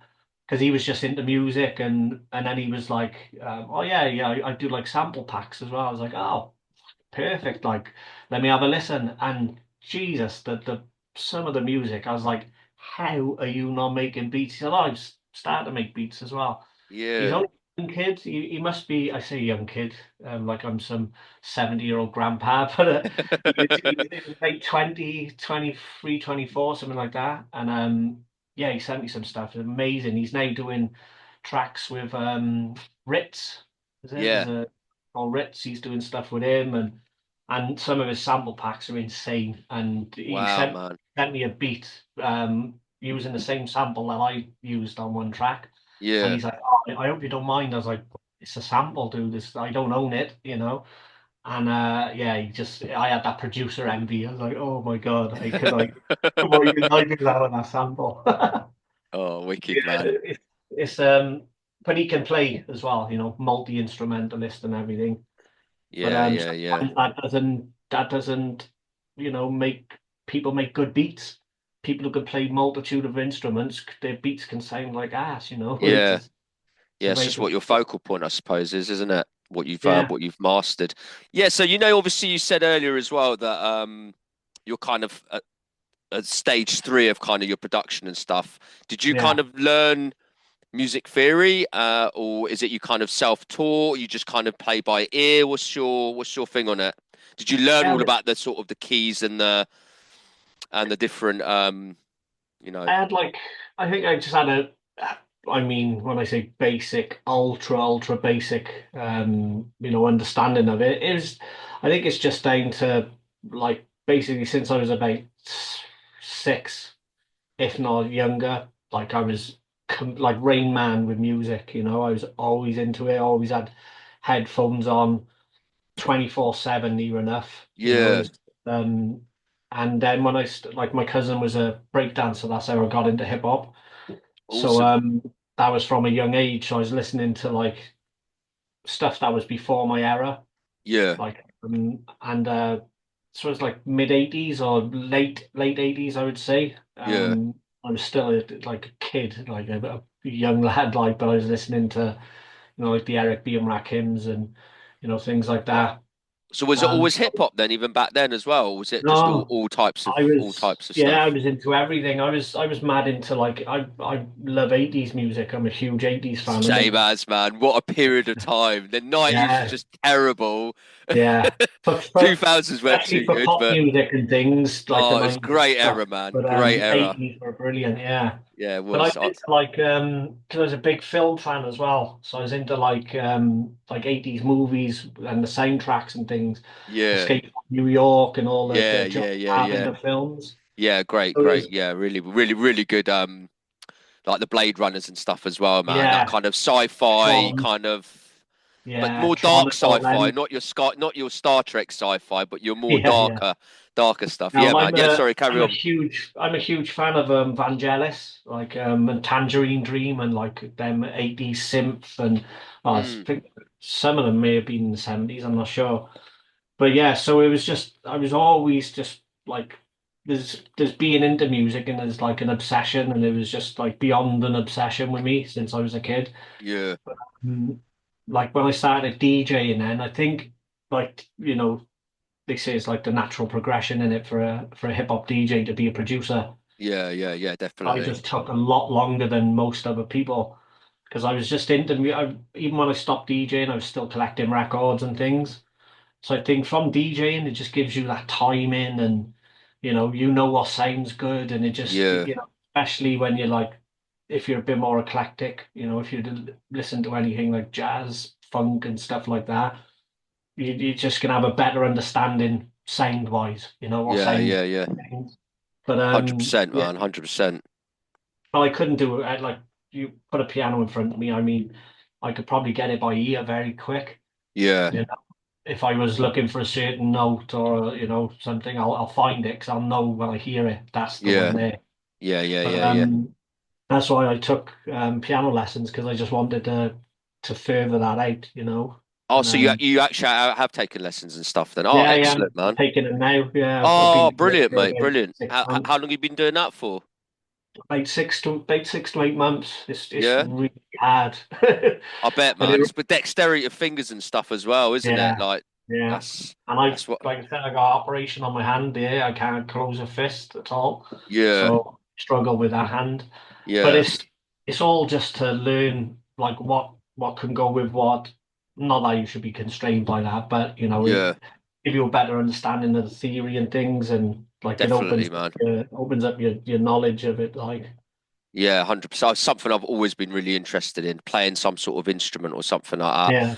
because he was just into music, and then he was like, oh yeah, yeah, I do like sample packs as well. I was like, oh, perfect. Like, let me have a listen. And Jesus, the some of the music, I was like, how are you not making beats? He said, oh, I've started to make beats as well. He's Yeah. only a young kid. He must be, I say young kid, like I'm some 70-year-old grandpa, but he was like 20, 23, 24, something like that. And yeah, he sent me some stuff. It's amazing. He's now doing tracks with Ritz. There's Yeah. a called Ritz. He's doing stuff with him, and some of his sample packs are insane. And he Wow, sent man. sent me a beat using the same sample that I used on one track. And Yeah. he's like, oh, I hope you don't mind. I was like, it's a sample, dude. I don't own it. And yeah, I had that producer envy. I was like, oh my God, why did I do that on that sample? Oh, wicked, Yeah, man. but he can play as well, multi-instrumentalist and everything. But Yeah, yeah, yeah. sometimes that doesn't, make people make good beats. People who can play multitude of instruments, their beats can sound like ass, It's Yeah. just it's Yeah, a it's very just what your focal point, I suppose, is, isn't it? yeah, What you've mastered. Yeah, so obviously you said earlier as well that you're kind of at stage three of kind of your production and stuff. Did you yeah. kind of learn music theory, or is it you kind of self-taught? You just kind of play by ear? What's your thing on it? Did you learn all Um, about the sort of the keys and the different you know? I had like, I think I just had I mean, when I say basic, ultra basic, understanding of it is, I think it's just down to like basically since I was about 6, if not younger, like I was like Rain Man with music, I was always into it, always had headphones on 24/7 near enough, it Yeah, was, um, and then when like my cousin was a break dancer, that's how I got into hip hop. So awesome. that was from a young age. So I was listening to like stuff that was before my era, Yeah, like and so it's like mid '80s or late '80s, I would say. yeah. I was still like a kid, like a young lad, like, but I was listening to like the Eric B and Rakims and things like that. So was it always hip hop then, even back then as well? Or was it just No, all types of I stuff? was into everything. I was mad into like I love '80s music. I'm a huge '80s fan. Same as, man. What a period of time. The 90s was Yeah, just terrible. yeah. For 2000s weren't especially too for good, pop but music and things like the oh, it's '90s great stuff. era, man. But Great era. '80s were brilliant. Yeah. Yeah, it But I was was. into like because I was a big film fan as well. So I was into like '80s movies and the soundtracks and things. Yeah, Escape from New York and all yeah, the John yeah, yeah, yeah. Carpenter films. Yeah, great, So it great. was Yeah, really, really, really good. Like the Blade Runners and stuff as well, man. That yeah, kind of sci-fi Tron. kind of, but Yeah, more Tron dark and all sci-fi, them. not not your Star Trek sci-fi, but your more Yeah, yeah. darker stuff. Now Yeah, man. Yeah, sorry, carry on. I'm a huge fan of Vangelis, like and Tangerine Dream and like them '80s synth and I Mm, think some of them may have been in the '70s, I'm not sure. But yeah, so it was just I was always just like there's being into music and there's like an obsession and it was just like beyond an obsession with me since I was a kid. yeah, Mm, Like when I started DJing then I think like they say it's like the natural progression in it for a hip hop DJ to be a producer. yeah, yeah, yeah, I definitely. just took a lot longer than most other people because I was just into even when I stopped DJing, I was still collecting records and things. So I think from DJing, it just gives you that time in and what sounds good and it just Yeah, especially when you're like if you're a bit more eclectic, if you listen to anything like jazz, funk and stuff like that, you're just gonna have a better understanding sound wise, what yeah, sounds. yeah, yeah. But 100%, yeah, man. 100%. well, I couldn't do it. Like you put a piano in front of me. I mean, I could probably get it by ear very quick. Yeah, You know, if I was looking for a certain note or something, I'll find it because I'll know when I hear it. That's the one yeah, there. yeah, yeah, But yeah, yeah. that's why I took piano lessons because I just wanted to further that out. Oh, And so you actually have taken lessons and stuff then? Oh, yeah, yeah, excellent, I'm man. taking it now. Yeah, I've Oh, been doing it brilliant, for mate. about Brilliant. six How months. long have you been doing that for? About 6 to 8 months. It's Yeah, really hard. I bet, But man. It's with dexterity of fingers and stuff as well, isn't it? yeah, Like yeah. that's And I that's what. like I said, I got operation on my hand there. I can't close a fist at all. Yeah, So struggle with that hand. But yeah, it's all just to learn like what can go with what. Not that you should be constrained by that, but it yeah. give you a better understanding of the theory and things and like it Definitely, man. opens up your knowledge of it like Yeah, 100%. Something I've always been really interested in, playing some sort of instrument or something like that. yeah,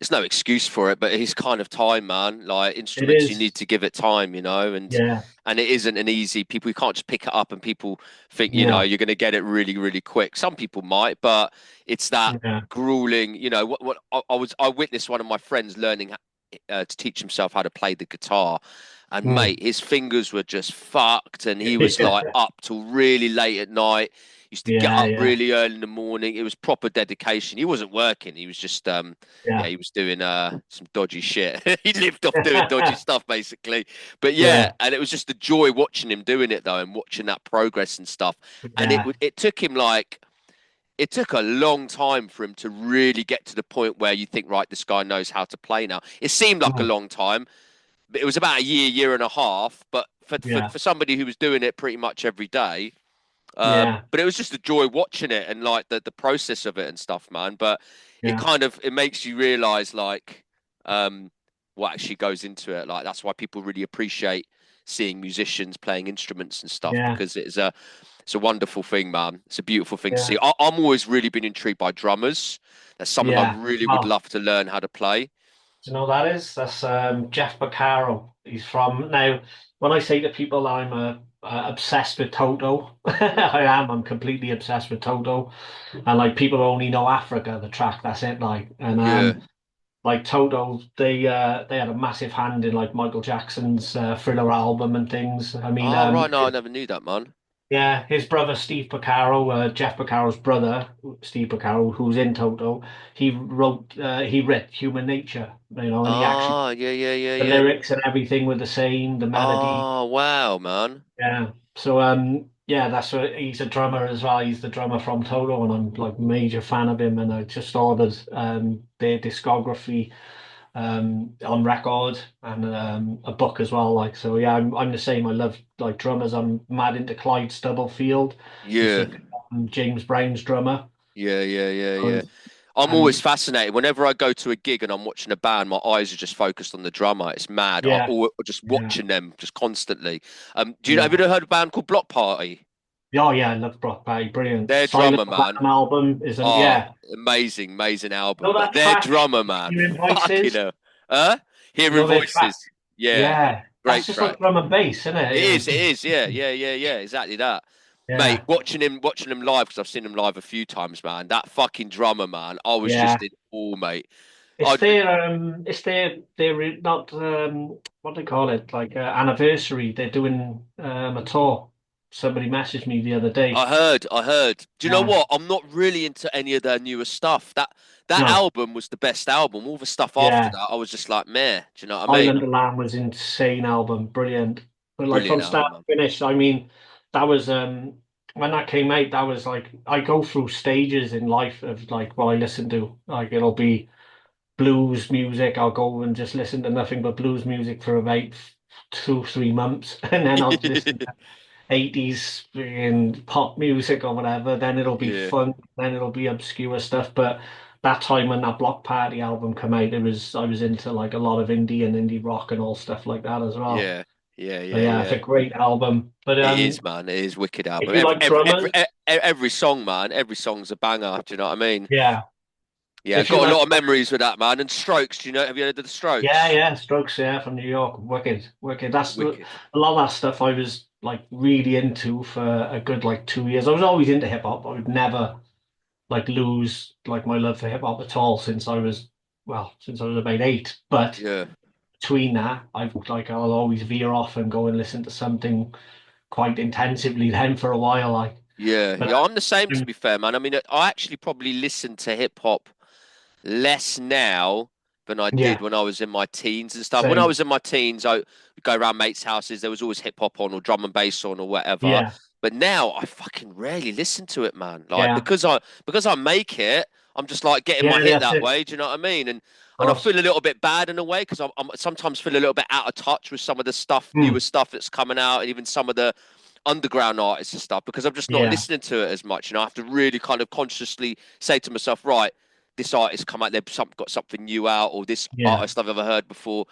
It's no excuse for it, but it's kind of time, man. Like it instruments, you need is. to give it time, Yeah. and it isn't an easy. People, you can't just pick it up and people think, No. you're going to get it really, really quick. Some people might, but it's that Yeah. grueling. What I witnessed one of my friends learning to teach himself how to play the guitar. And Mm. mate, his fingers were just fucked, and he was Yeah. like up till really late at night. Used to get Yeah, up yeah, really early in the morning. It was proper dedication. He wasn't working. He was just yeah, yeah, he was doing some dodgy shit. He lived off doing dodgy stuff basically. But yeah, yeah, and it was just a joy watching him doing it though, and watching that progress and stuff. And yeah. it took him like it took a long time for him to really get to the point where you think, right, this guy knows how to play now. It seemed like a Mm, long time, but it was about a year, year and a half. But yeah, for somebody who was doing it pretty much every day, yeah, but it was just a joy watching it and like the process of it and stuff, man. But it yeah, kind of it makes you realize like um, what actually goes into it. Like that's why people really appreciate seeing musicians playing instruments and stuff yeah, because it's a wonderful thing, man. It's a beautiful thing to yeah, see. I'm always really been intrigued by drummers. That's something I yeah. really would Oh, love to learn how to play. do you know what that is? That's Jeff Beccaro. He's from now. When I say to people I'm obsessed with Toto, I am. I'm completely obsessed with Toto, and like people only know Africa, the track. That's it. Like, and Yeah. like Toto, they had a massive hand in like Michael Jackson's Thriller album and things. I mean, Oh right, no, I never knew that, man. yeah, his brother Steve Porcaro, Jeff Porcaro's brother, Steve Porcaro, who's in Toto, he read Human Nature, and he actually Ah, yeah, yeah, yeah, the yeah. lyrics and everything were the same, the melody. Oh wow, man. Yeah. So yeah, that's what he's a drummer as well. He's the drummer from Toto, and I'm like major fan of him. And I just ordered their discography on record and a book as well. Like so, yeah, I'm the same. I love like drummers. I'm mad into Clyde Stubblefield. Used Yeah. to be James Brown's drummer. Yeah, yeah, yeah, I yeah. was, I'm always and fascinated. Whenever I go to a gig and I'm watching a band, my eyes are just focused on the drummer. It's mad. yeah, Just yeah, watching them just constantly. Have you yeah. ever heard of a band called Block Party? Oh yeah, I love Brock Party. Brilliant. Their Silent drummer, Plan man. album is Oh, yeah. amazing, amazing Know album. But that their track, drummer, man, Hearing fucking Voices? hell. Huh? You Hearing know their track? Voices. Yeah, Yeah. That's great just like track. drum and bass, isn't it? It You know, is, it just is. Yeah, yeah, yeah, yeah. Exactly that. Mate, yeah, watching him live because I've seen him live a few times, man. That fucking drummer, man. I was yeah. just in awe, mate. It's I, their not what do they call it? Like anniversary. They're doing a tour. Somebody messaged me the other day. I heard, I heard. Do you know Yeah. what? I'm not really into any of their newer stuff. That No. album was the best album. All the stuff after Yeah. that, I was just like, meh. Do you know what I mean? Island of Lamb was insane album, brilliant. But like Brilliant from album, start man. to finish, I mean, that was when that came out, that was like I go through stages in life of like what I listen to. Like it'll be blues music. I'll go and just listen to nothing but blues music for about 2, 3 months, and then I'll listen to 80s and pop music or whatever. Then it'll be Yeah, fun. Then it'll be obscure stuff. But that time when that Block Party album came out, it was I was into like a lot of indie and indie rock and all stuff like that as well. yeah, yeah, So yeah, yeah, it's a yeah. great album. But It is, man. It is wicked if album. you like drummers, Every song, man. Every song's a banger. Do you know what I mean? yeah. Yeah, If you got a like lot of memories with that, man. And Strokes. Do you know? Have you heard of the Yeah, Strokes? yeah, Strokes, yeah, from New York. Wicked, wicked. Wicked. A lot of that stuff I was like really into for a good like 2 years. I was always into hip hop. I would never like lose like my love for hip hop at all since I was about 8. But Yeah. between that, I'll always veer off and go and listen to something quite intensively then for a while. Like, Yeah, but yeah, I'm the same to um, be fair, man. I mean, I actually probably listen to hip hop less now than I did yeah, when I was in my teens and stuff. When I same. was in my teens, I would go around mates' houses. There was always hip hop on or drum and bass on or whatever. Yeah, But now I fucking rarely listen to it, man. Like yeah, because I make it, I'm just like getting my yeah. hit That's that it. Of way. Do you know what I mean? And I course. feel a little bit bad in a way because I'm sometimes feel a little bit out of touch with some of the stuff, newer Hmm. stuff that's coming out, and even some of the underground artists and stuff because I'm just not Yeah, listening to it as much. And I have to really kind of consciously say to myself, right, this artist come out, got something new out, or this yeah, artist I've ever heard before,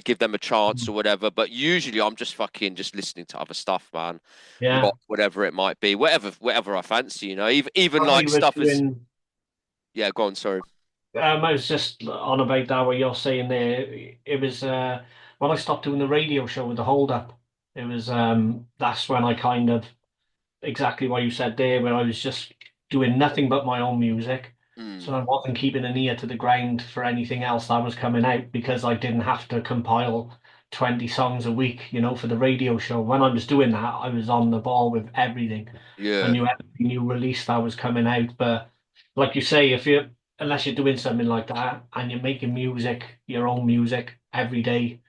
give them a chance Hmm. or whatever. But usually I'm just fucking just listening to other stuff, man. yeah. Rock, whatever it might be, whatever I fancy, even When we like were stuff as doing yeah, go on, sorry. I was just on about that what you're saying there. It was when I stopped doing the radio show with the hold up. It was that's when I kind of exactly what you said there, where I was just doing nothing but my own music. So Mm, I wasn't keeping an ear to the ground for anything else that was coming out because I didn't have to compile 20 songs a week, for the radio show. When I was doing that, I was on the ball with everything. I Yeah. knew every new release that was coming out. But like you say, unless you're doing something like that and you're making music, your own music every day,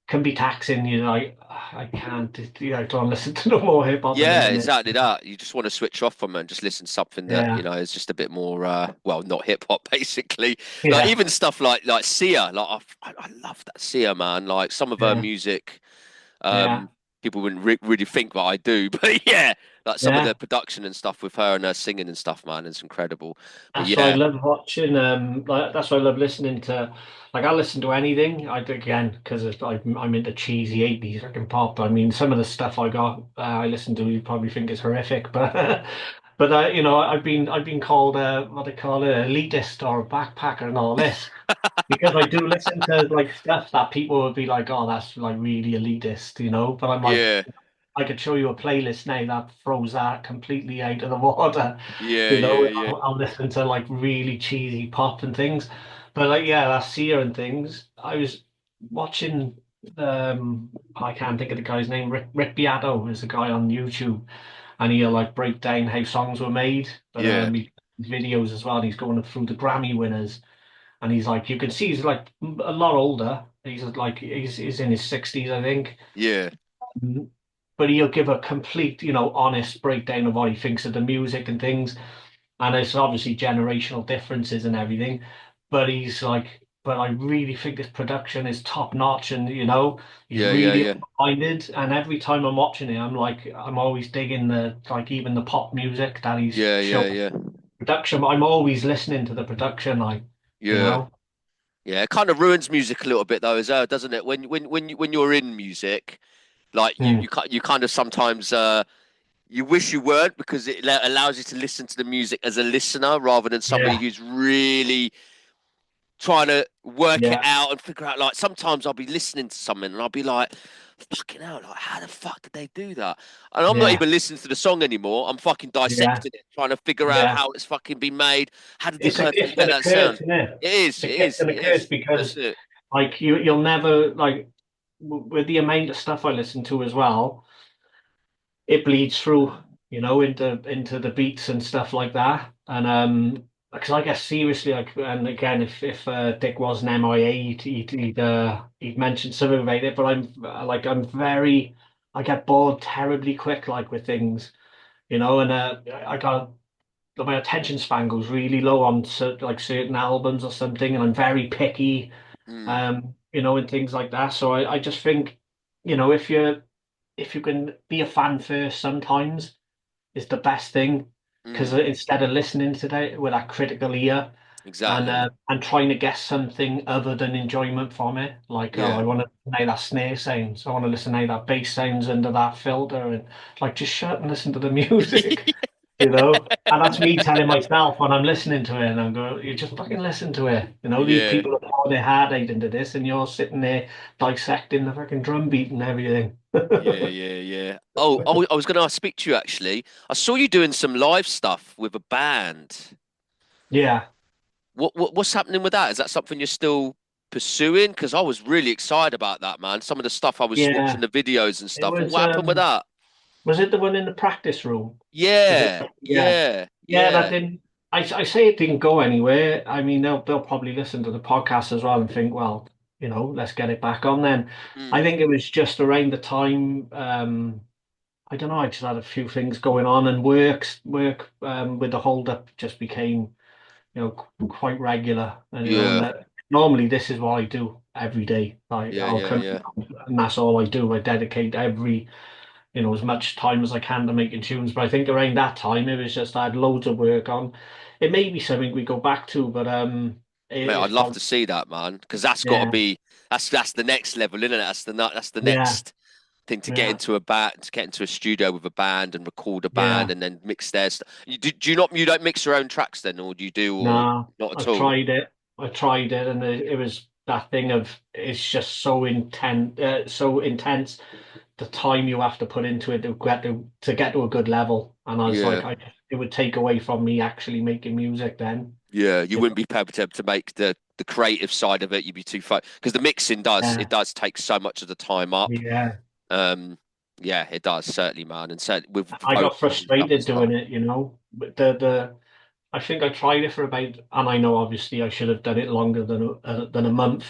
can be taxing. You're like, "Ah, I can't, I don't listen to no more hip hop at the Yeah, minute." exactly that. You just want to switch off from it and just listen to something that, Yeah, is just a bit more well, not hip hop basically. Like yeah, even stuff like Sia, like I love that Sia, man. Like some of her yeah, music, yeah, um people wouldn't really think that I do, but yeah, like some of yeah. the production and stuff with her and her singing and stuff, man, it's incredible. But That's why I yeah, love watching. Like that's why I love listening to. Like I listen to anything. Again because I'm into cheesy 80s fucking pop. I mean, some of the stuff I listen to, you probably think is horrific, but I've been called what they call it, elitist or a backpacker and all this because I do listen to like stuff that people would be like, oh, that's like really elitist. But I'm like, yeah, I could show you a playlist now that throws that completely out of the water. yeah, yeah, yeah, I'll listen to like really cheesy pop and things. But like, yeah, last year and things, I was watching, I can't think of the guy's name. Rick Beato is a guy on YouTube, and he'll like break down how songs were made. But yeah, his videos as well. He's going through the Grammy winners, and he's like, you can see he's like a lot older. He's in his 60s, I think. yeah, Mm. But he'll give a complete, honest breakdown of what he thinks of the music and things. And it's obviously generational differences and everything. But he's like, but I really think this production is top notch, and he's yeah, yeah, really yeah, minded. And every time I'm watching it, I'm like, I'm always digging the like even the pop music that he's yeah, yeah, showing yeah, production. I'm always listening to the production, like, you yeah. know. Yeah, it kind of ruins music a little bit though, as well, doesn't it? When you're in music, like Mm. you kind of sometimes you wish you weren't because it allows you to listen to the music as a listener rather than somebody Yeah, who's really trying to work it yeah, out and figure out. Like sometimes I'll be listening to something and I'll be like, "Fucking hell! Like how the fuck did they do that?" And I'm not yeah, even listening to the song anymore. I'm fucking yeah, dissecting it, trying to figure out yeah. how it's fucking been made. How did this It's a person gift get and a that sound? curse, isn't it? It is, It's it a gift is, and a it curse is. That's because it. like you'll never like with the amount of stuff I listen to as well, it bleeds through, into the beats and stuff like that. And because I guess seriously, like, and again, if Dick was an MIA, he'd mentioned something about it. But I get bored terribly quick, like with things, and I got my attention span goes really low on certain albums or something, and I'm very picky, Mm, and things like that. So I just think, if you can be a fan first sometimes is the best thing because mm, instead of listening to that with that critical ear exactly. and trying to get something other than enjoyment from it, like, oh, Yeah. I want to know that snare sounds, I want to listen to how that bass sounds under that filter, and like just shut and listen to the music. And that's me telling myself when I'm listening to it, and I'm going, you just fucking listen to it. These Yeah. people are pouring their heart out into this, and you're sitting there dissecting the fucking drum beat and everything. Yeah, yeah, yeah. Oh, I was going to speak to you actually. I saw you doing some live stuff with a band. Yeah, What's happening with that? Is that something you're still pursuing? Because I was really excited about that, man. Some of the stuff I was watching yeah. the videos and It stuff. was What happened with that? was it the one in the practice room? Was it? Yeah, Yeah. yeah, Yeah, that yeah. didn't I say it didn't go anywhere. I mean, they'll probably listen to the podcast as well and think, well, let's get it back on then. I Mm, think it was just around the time, I don't know, I just had a few things going on, and work with the hold up just became, quite regular. And yeah, normally this is what I do every day. Like yeah, I'll yeah, come yeah. and that's all I do. I dedicate as much time as I can to making tunes. But I think around that time, it was just I had loads of work on. It may be something we go back to, but Mate, it's I'd love probably to see that, man. Because that's got to yeah, be that's the next level, isn't it? That's the yeah, next thing to get yeah, into to get into a studio with a band and record a band yeah. and then mix their stuff. You don't mix your own tracks then, or do you do, or No, not at I've all? tried it. I tried it, and it was that thing of it's just so intense. The time you have to put into it to get to a good level. and I was Yeah. like, it would take away from me actually making music then. Yeah, you You wouldn't know? be able to make the creative side of it. You'd be too far because the mixing does Yeah, it does take so much of the time up. yeah. Um, yeah, it does certainly, man, and certainly with I got vocals and stuff frustrated as well. doing it, you know. But the I think I tried it for about, and I know obviously I should have done it longer than a month.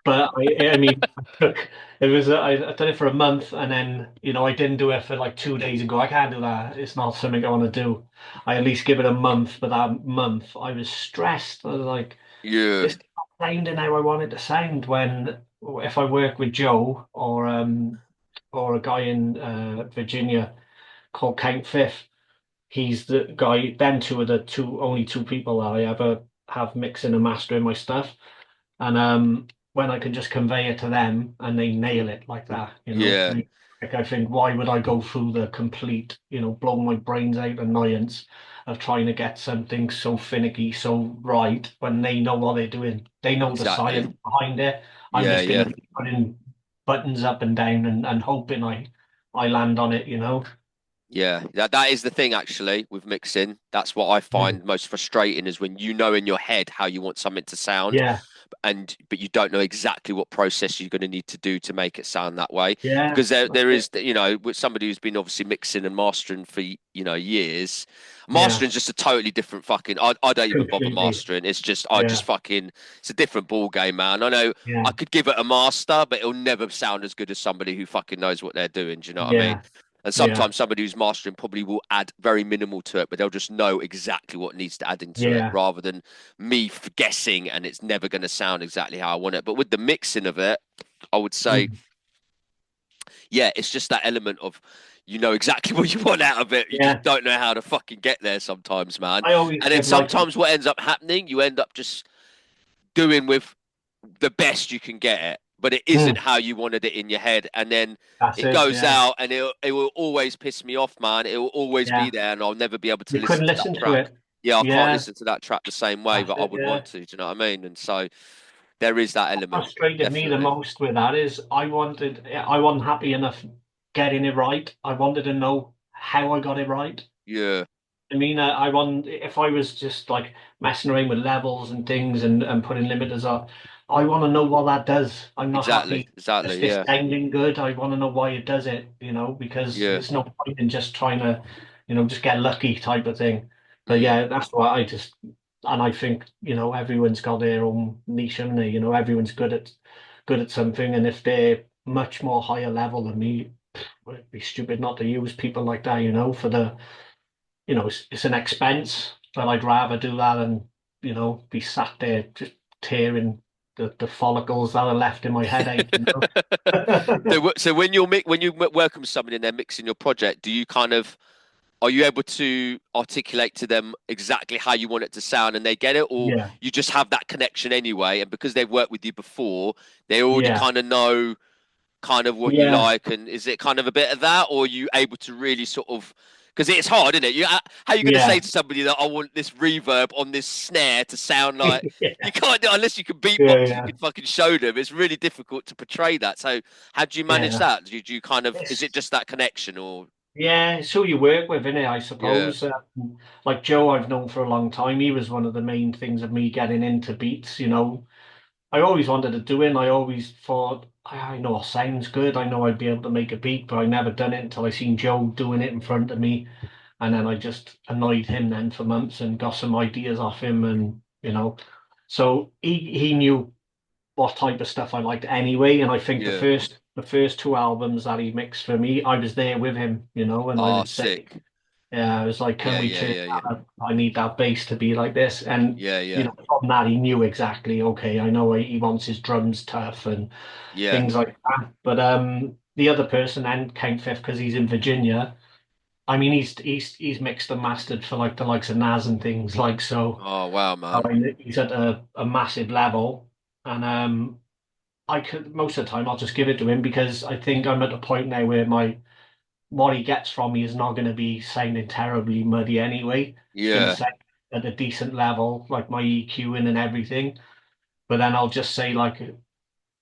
But I mean, it was I done it for a month, and then I didn't do it for like 2 days and go, I can't do that. It's not something I want to do. I at least give it a month. But that month, I was stressed. I was like, Yeah, this is not sounding how I want it to sound. When if I work with Joe or a guy in Virginia called Count Fifth, he's the guy. Them two are the only two people that I ever have mixing and mastering my stuff. And when I can just convey it to them and they nail it like that, yeah, like I think, why would I go through the complete, blow my brains out annoyance of trying to get something so finicky, so right when they know what they're doing. They know the exactly. science behind it. I'm Yeah, just gonna yeah. be putting buttons up and down and hoping I land on it. Yeah, that is the thing actually with mixing. That's what I Mm. find most frustrating is when you know in your head how you want something to sound, Yeah, but you don't know exactly what process you're going to need to do to make it sound that way. yeah, Because there that's there is it. with somebody who's been obviously mixing and mastering for years. Yeah, Mastering's just a totally different fucking. I don't even bother completely. mastering. It's just I just Yeah, fucking. It's a different ball game, man. I know I yeah, could give it a master, but it'll never sound as good as somebody who fucking knows what they're doing. Do you know what I mean? yeah, And yeah, sometimes somebody who's mastering probably will add very minimal to it, but they'll just know exactly what needs to add into it yeah. rather than me guessing and it's never going to sound exactly how I want it. But with the mixing of it, I would say, Mm. yeah, it's just that element of you know exactly what you want out of it. You just Yeah. don't know how to fucking get there sometimes, man. I always And then give like, sometimes what ends up happening, you end up just doing with the best you can get it, but it isn't mm, how you wanted it in your head. And then that's it it. goes Yeah. out and it will always piss me off, man. It will always be Yeah. there and I'll never be able to You listen couldn't to that listen to track. it. Yeah, I can't Yeah. listen to that track the same way That's that I it. would Yeah. want to. Do you know what I mean? And so there is that What element, frustrated me the definitely. most with that is I wasn't happy enough getting it right. I wanted to know how I got it right. Yeah, I mean, if I was just like messing around with levels and things and putting limiters up, I want to know what that does. I'm not exactly, happy exactly. just this Yeah, sounding good. I want to know why it does it, because yeah. there's no point in just trying to, just get lucky type of thing. But Mm. yeah, that's why and I think, everyone's got their own niche, haven't they? Everyone's good at something, and if they're much more higher level than me, it'd be stupid not to use people like that, for the it's an expense, but I'd rather do that than, be sat there just tearing the follicles that are left in my headache. So, so when when you welcome somebody and they're mixing your project, do you kind of are you able to articulate to them exactly how you want it to sound and they get it, or Yeah, you just have that connection anyway? And because they've worked with you before, they already yeah, kind of know kind of what you yeah, like. And is it kind of a bit of that, or are you able to really sort of because it's hard, isn't it? How are you going to say yeah, to somebody that I want this reverb on this snare to sound like yeah, you can't do it unless you can yeah, beatbox, you yeah, can fucking show them. It's really difficult to portray that. So how do you manage yeah. that? Do you kind of is it It's just that connection or Yeah, it's who you work with, innit, I yeah, suppose. Like Joe, I've known for a long time. He was one of the main things of me getting into beats. I always wanted to do it, and I always thought, I know it sounds good. I know I'd be able to make a beat, but I never done it until I seen Joe doing it in front of me. And then I just annoyed him then for months and got some ideas off him. And so he knew what type of stuff I liked anyway. And I think the yeah? first two albums that he mixed for me, I was there with him, and I Oh, would say, sick. yeah, I was like, can Yeah, we yeah, turn yeah, yeah. that up? I need that bass to be like this. And, Yeah, yeah. from that, he knew exactly, okay, I know he wants his drums tough and Yeah. things like that. But the other person, and Count Fifth, because he's in Virginia, I mean, he's mixed and mastered for like the likes of Nas and things like so. Oh, wow, I man. mean, he's at a massive level, and I could most of the time I'll just give it to him because I think I'm at a point now where my what he gets from me is not going to be sounding terribly muddy anyway. It's going to Yeah. sound at a decent level, like my EQing and everything. But then I'll just say like,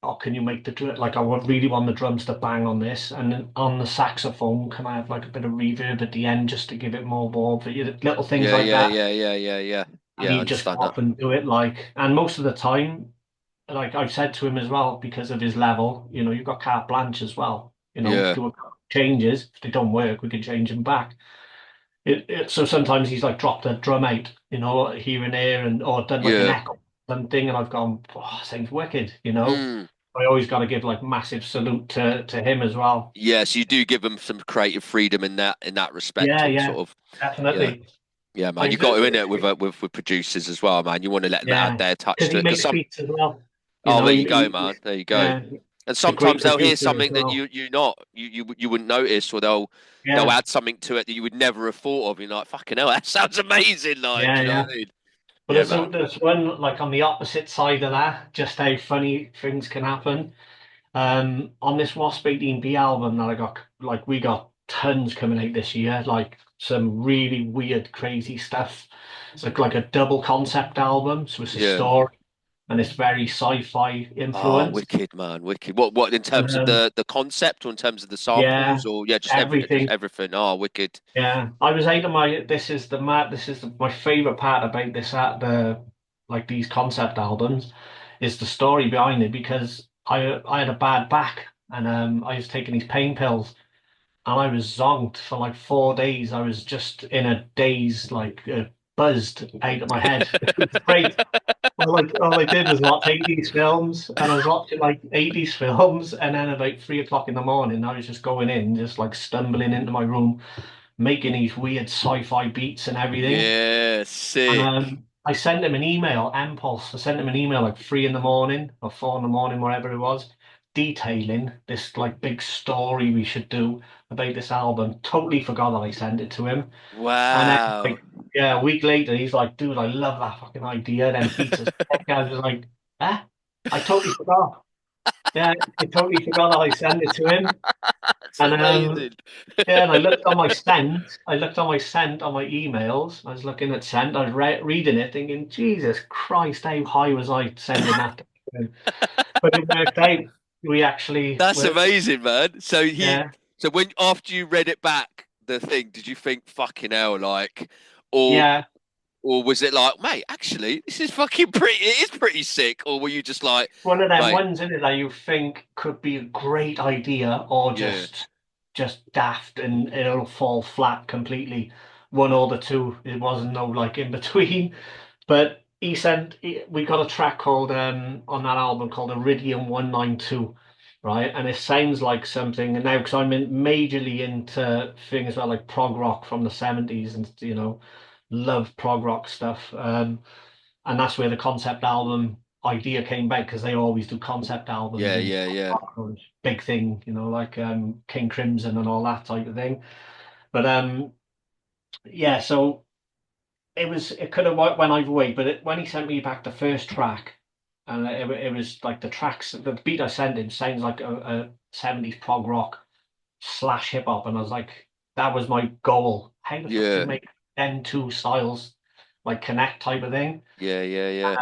oh, can you make the like really want the drums to bang on this, and then on the saxophone, can I have like a bit of reverb at the end just to give it more warmth? Little things Yeah, like yeah, that, yeah, yeah, yeah, yeah. and Yeah, I he'd just go understand that. off and do it like, and most of the time, like I've said to him as well, because of his level, you've got carte blanche as well. Yeah, Do a couple of changes. If they don't work, we can change them back. So sometimes he's like dropped a drum out, here and there, and or done like an yeah. echo something, and I've gone, oh, sounds wicked. Mm. I always got to give like massive salute to him as well. Yeah, so you do give them some creative freedom in that respect, Yeah, and yeah, sort of, yeah, definitely. yeah, man. You Like, got to in it with producers as well, man. You want to let them add yeah, their touch because to he it, because makes some. beats as well. Oh, there you go, He's man. There you go. yeah, And a great sometimes they'll hear producer as something that well. you wouldn't notice, or they'll Yeah, add something to it that you would never have thought of. You're like, fucking hell, that sounds amazing. Like, do yeah, you know yeah. what I mean? But Yeah, man. there's one like on the opposite side of that, just how funny things can happen. On this Wasp 18B album that I got, like we got tons coming out this year, like some really weird, crazy stuff. It's like a double concept album, so it's a Yeah. story and it's very sci-fi Oh, influenced. wicked, man, wicked. What in terms of Um, the concept, or in terms of the yeah, samples, or yeah, just everything. everything. Oh, wicked. Yeah, I was out of my. This is my favorite part about this at the like these concept albums is the story behind it because I had a bad back and I was taking these pain pills and I was zonked for like 4 days. I was just in a daze, like buzzed out of my head. It was great. All I did was watch 80s films, and I was watching like 80s films, and then about 3 o'clock in the morning, I was just going in, just like stumbling into my room, making these weird sci-fi beats and everything. Yeah, And sick. I sent him an email, Empulse. I sent him an email like 3 in the morning or 4 in the morning, wherever it was, detailing this like big story we should do about this album. Totally forgot that I sent it to him. And then Wow. like yeah, a week later he's like, dude, I love that fucking idea. Then beats us. I was just like, eh? I totally forgot. Yeah, I totally forgot that I sent it to him. That's And amazing. yeah, and I looked on my sent. I looked on my sent on my emails. I was looking at sent. I was reading it, thinking, Jesus Christ, how high was I sending that to him? But it worked out. We actually That's were, amazing, man. yeah, So when after you read it back, the thing, did you think fucking hell, like, or yeah. or was it like, mate, actually, this is fucking pretty. It is pretty sick. Or were you just like, One of them mate, ones in it that you think could be a great idea, or yeah, just daft, and it'll fall flat completely. One or the two. It wasn't no like in between. But we got a track called on that album called Iridium 192, right? And it sounds like something. And now because I'm majorly into things about like prog rock from the 70s, and love prog rock stuff. And that's where the concept album idea came back, because they always do concept albums yeah, and yeah, yeah, big thing, like King Crimson and all that type of thing. But yeah, so it could have went either way, but when he sent me back the first track, and it was like the beat I sent him sounds like a 70s prog rock slash hip hop, and I was like, that was my goal. How the fuck do you yeah, make them two styles like connect type of thing? yeah, yeah, yeah,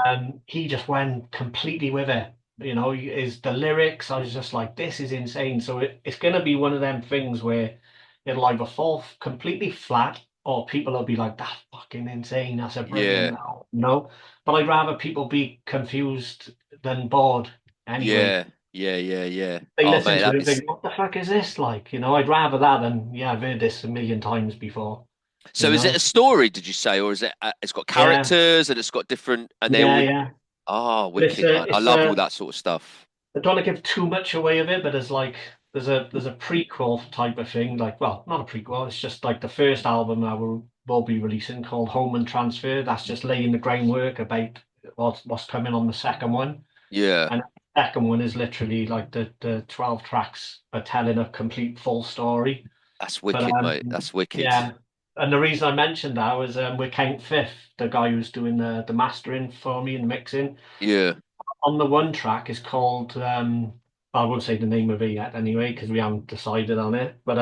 He just went completely with it. Is the lyrics, I was just like, this is insane. So it's going to be one of them things where it'll either fall completely flat, or people will be like, that's fucking insane. That's a brilliant yeah, album, But I'd rather people be confused than bored anyway. yeah, yeah, yeah, yeah. They Oh, listen mate, to that it and is. think, what the fuck is this like? I'd rather that than, yeah, I've heard this a million times before, So you is it a know? story? Did you say, or is it? It's got Yeah, characters and it's got different, and they yeah, all. yeah. Oh, But wicked, man! I it's love all a that sort of stuff. I don't want to give too much away of it, but there's a prequel type of thing, like, well, not a prequel, it's just like the first album that will be releasing called Home and Transfer. That's just laying the groundwork about what's coming on the second one. Yeah, And the second one is literally like the 12 tracks are telling a complete full story. that's But wicked, mate. That's wicked. yeah. And the reason I mentioned that was with Count Fifth, the guy who's doing the mastering for me and the mixing. Yeah, On the one track is called I won't say the name of it yet anyway, because we haven't decided on it. But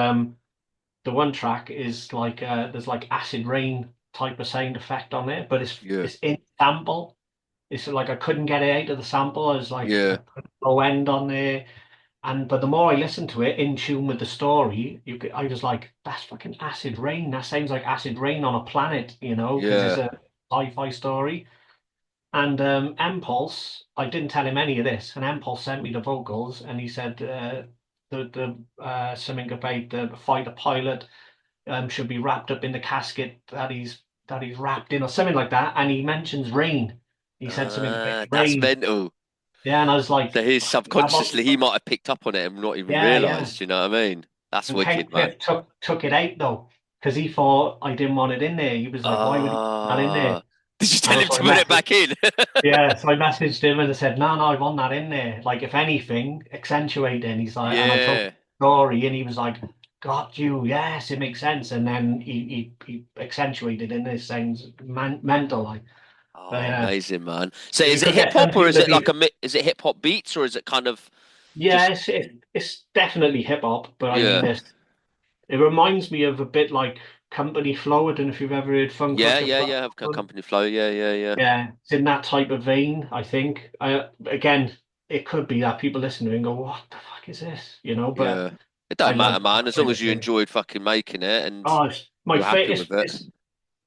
the one track is like there's like acid rain type of sound effect on it, but it's yeah, it's in sample. it's like I couldn't get it out of the sample. I was like, I Yeah, put a low end on there. And but the more I listened to it in tune with the story, I was like, that's fucking acid rain. That sounds like acid rain on a planet, because it's yeah. a sci-fi story. And Empulse, I didn't tell him any of this, and Empulse sent me the vocals, and he said the something about the fighter pilot should be wrapped up in the casket that he's wrapped in, or something like that. And he mentions rain. He said something about That's rain. mental. Yeah, and I was So like, he's that must, subconsciously he might have picked up on it and not even yeah, yeah. realised. You know what I mean? That's And wicked, man. Cliff took it out though, because he thought I didn't want it in there. He was like, "Why would he put that in there?" Ah, did you tell And him so I to put it messaged, back in? yeah, so I messaged him and I said, "No, no, I want that in there. Like, if anything, accentuate it." And he's like, and I told him Yeah. the story, and he was like, "Got you, yes, it makes sense." And then he accentuated in this sounds mental, like, but Oh, yeah, amazing, man. So if you is it could hip get some hop or people is to it like be, is it hip hop beats or is it kind of yeah, just it's definitely hip hop, but I mean, yeah. it reminds me of a bit like Company Flow. I don't know if you've ever heard Funk Yeah, Like a yeah, yeah. Have Flower. company flow. Yeah, yeah, yeah. Yeah, it's in that type of vein, I think. Again, it could be that people listening and go, "What the fuck is this?" But Yeah. It I don't matter, love man. that As long kind as of you thing. enjoyed fucking making it and Oh, it's my you're happy favorite. with it.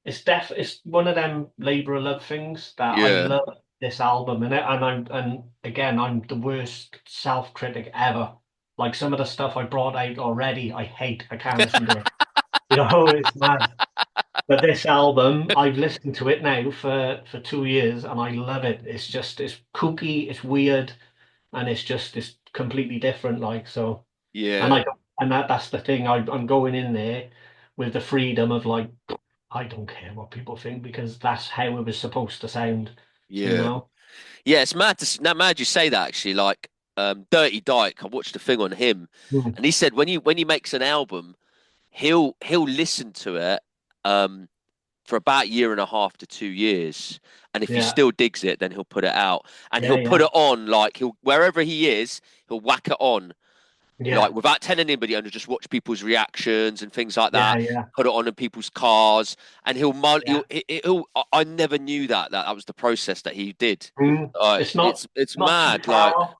It's one of them labor of love things that I Yeah. love this album in it, and again, I'm the worst self-critic ever. Like some of the stuff I brought out already, I hate. I can't listen to it. It's mad. But this album, I've listened to it now for 2 years, and I love it. It's kooky, it's weird, and it's completely different. Like so, and Yeah. I don't- and that's the thing. I'm going in there with the freedom of like, I don't care what people think because that's how it was supposed to sound. You Yeah. know? Yeah, it's mad mad you say that actually. Like Dirty Dyke, I watched a thing on him Mm. and he said when he makes an album, he'll listen to it um for about a year and a half to 2 years. And if he Yeah, still digs it, then he'll put it out. And yeah, he'll put yeah, it on like he'll wherever he is, he'll whack it on yeah, like without telling anybody and just watch people's reactions and things like yeah, that. yeah, Put it on in people's cars, and yeah. I never knew that was the process that he did. Mm. It's It's not too mad. far Like, off.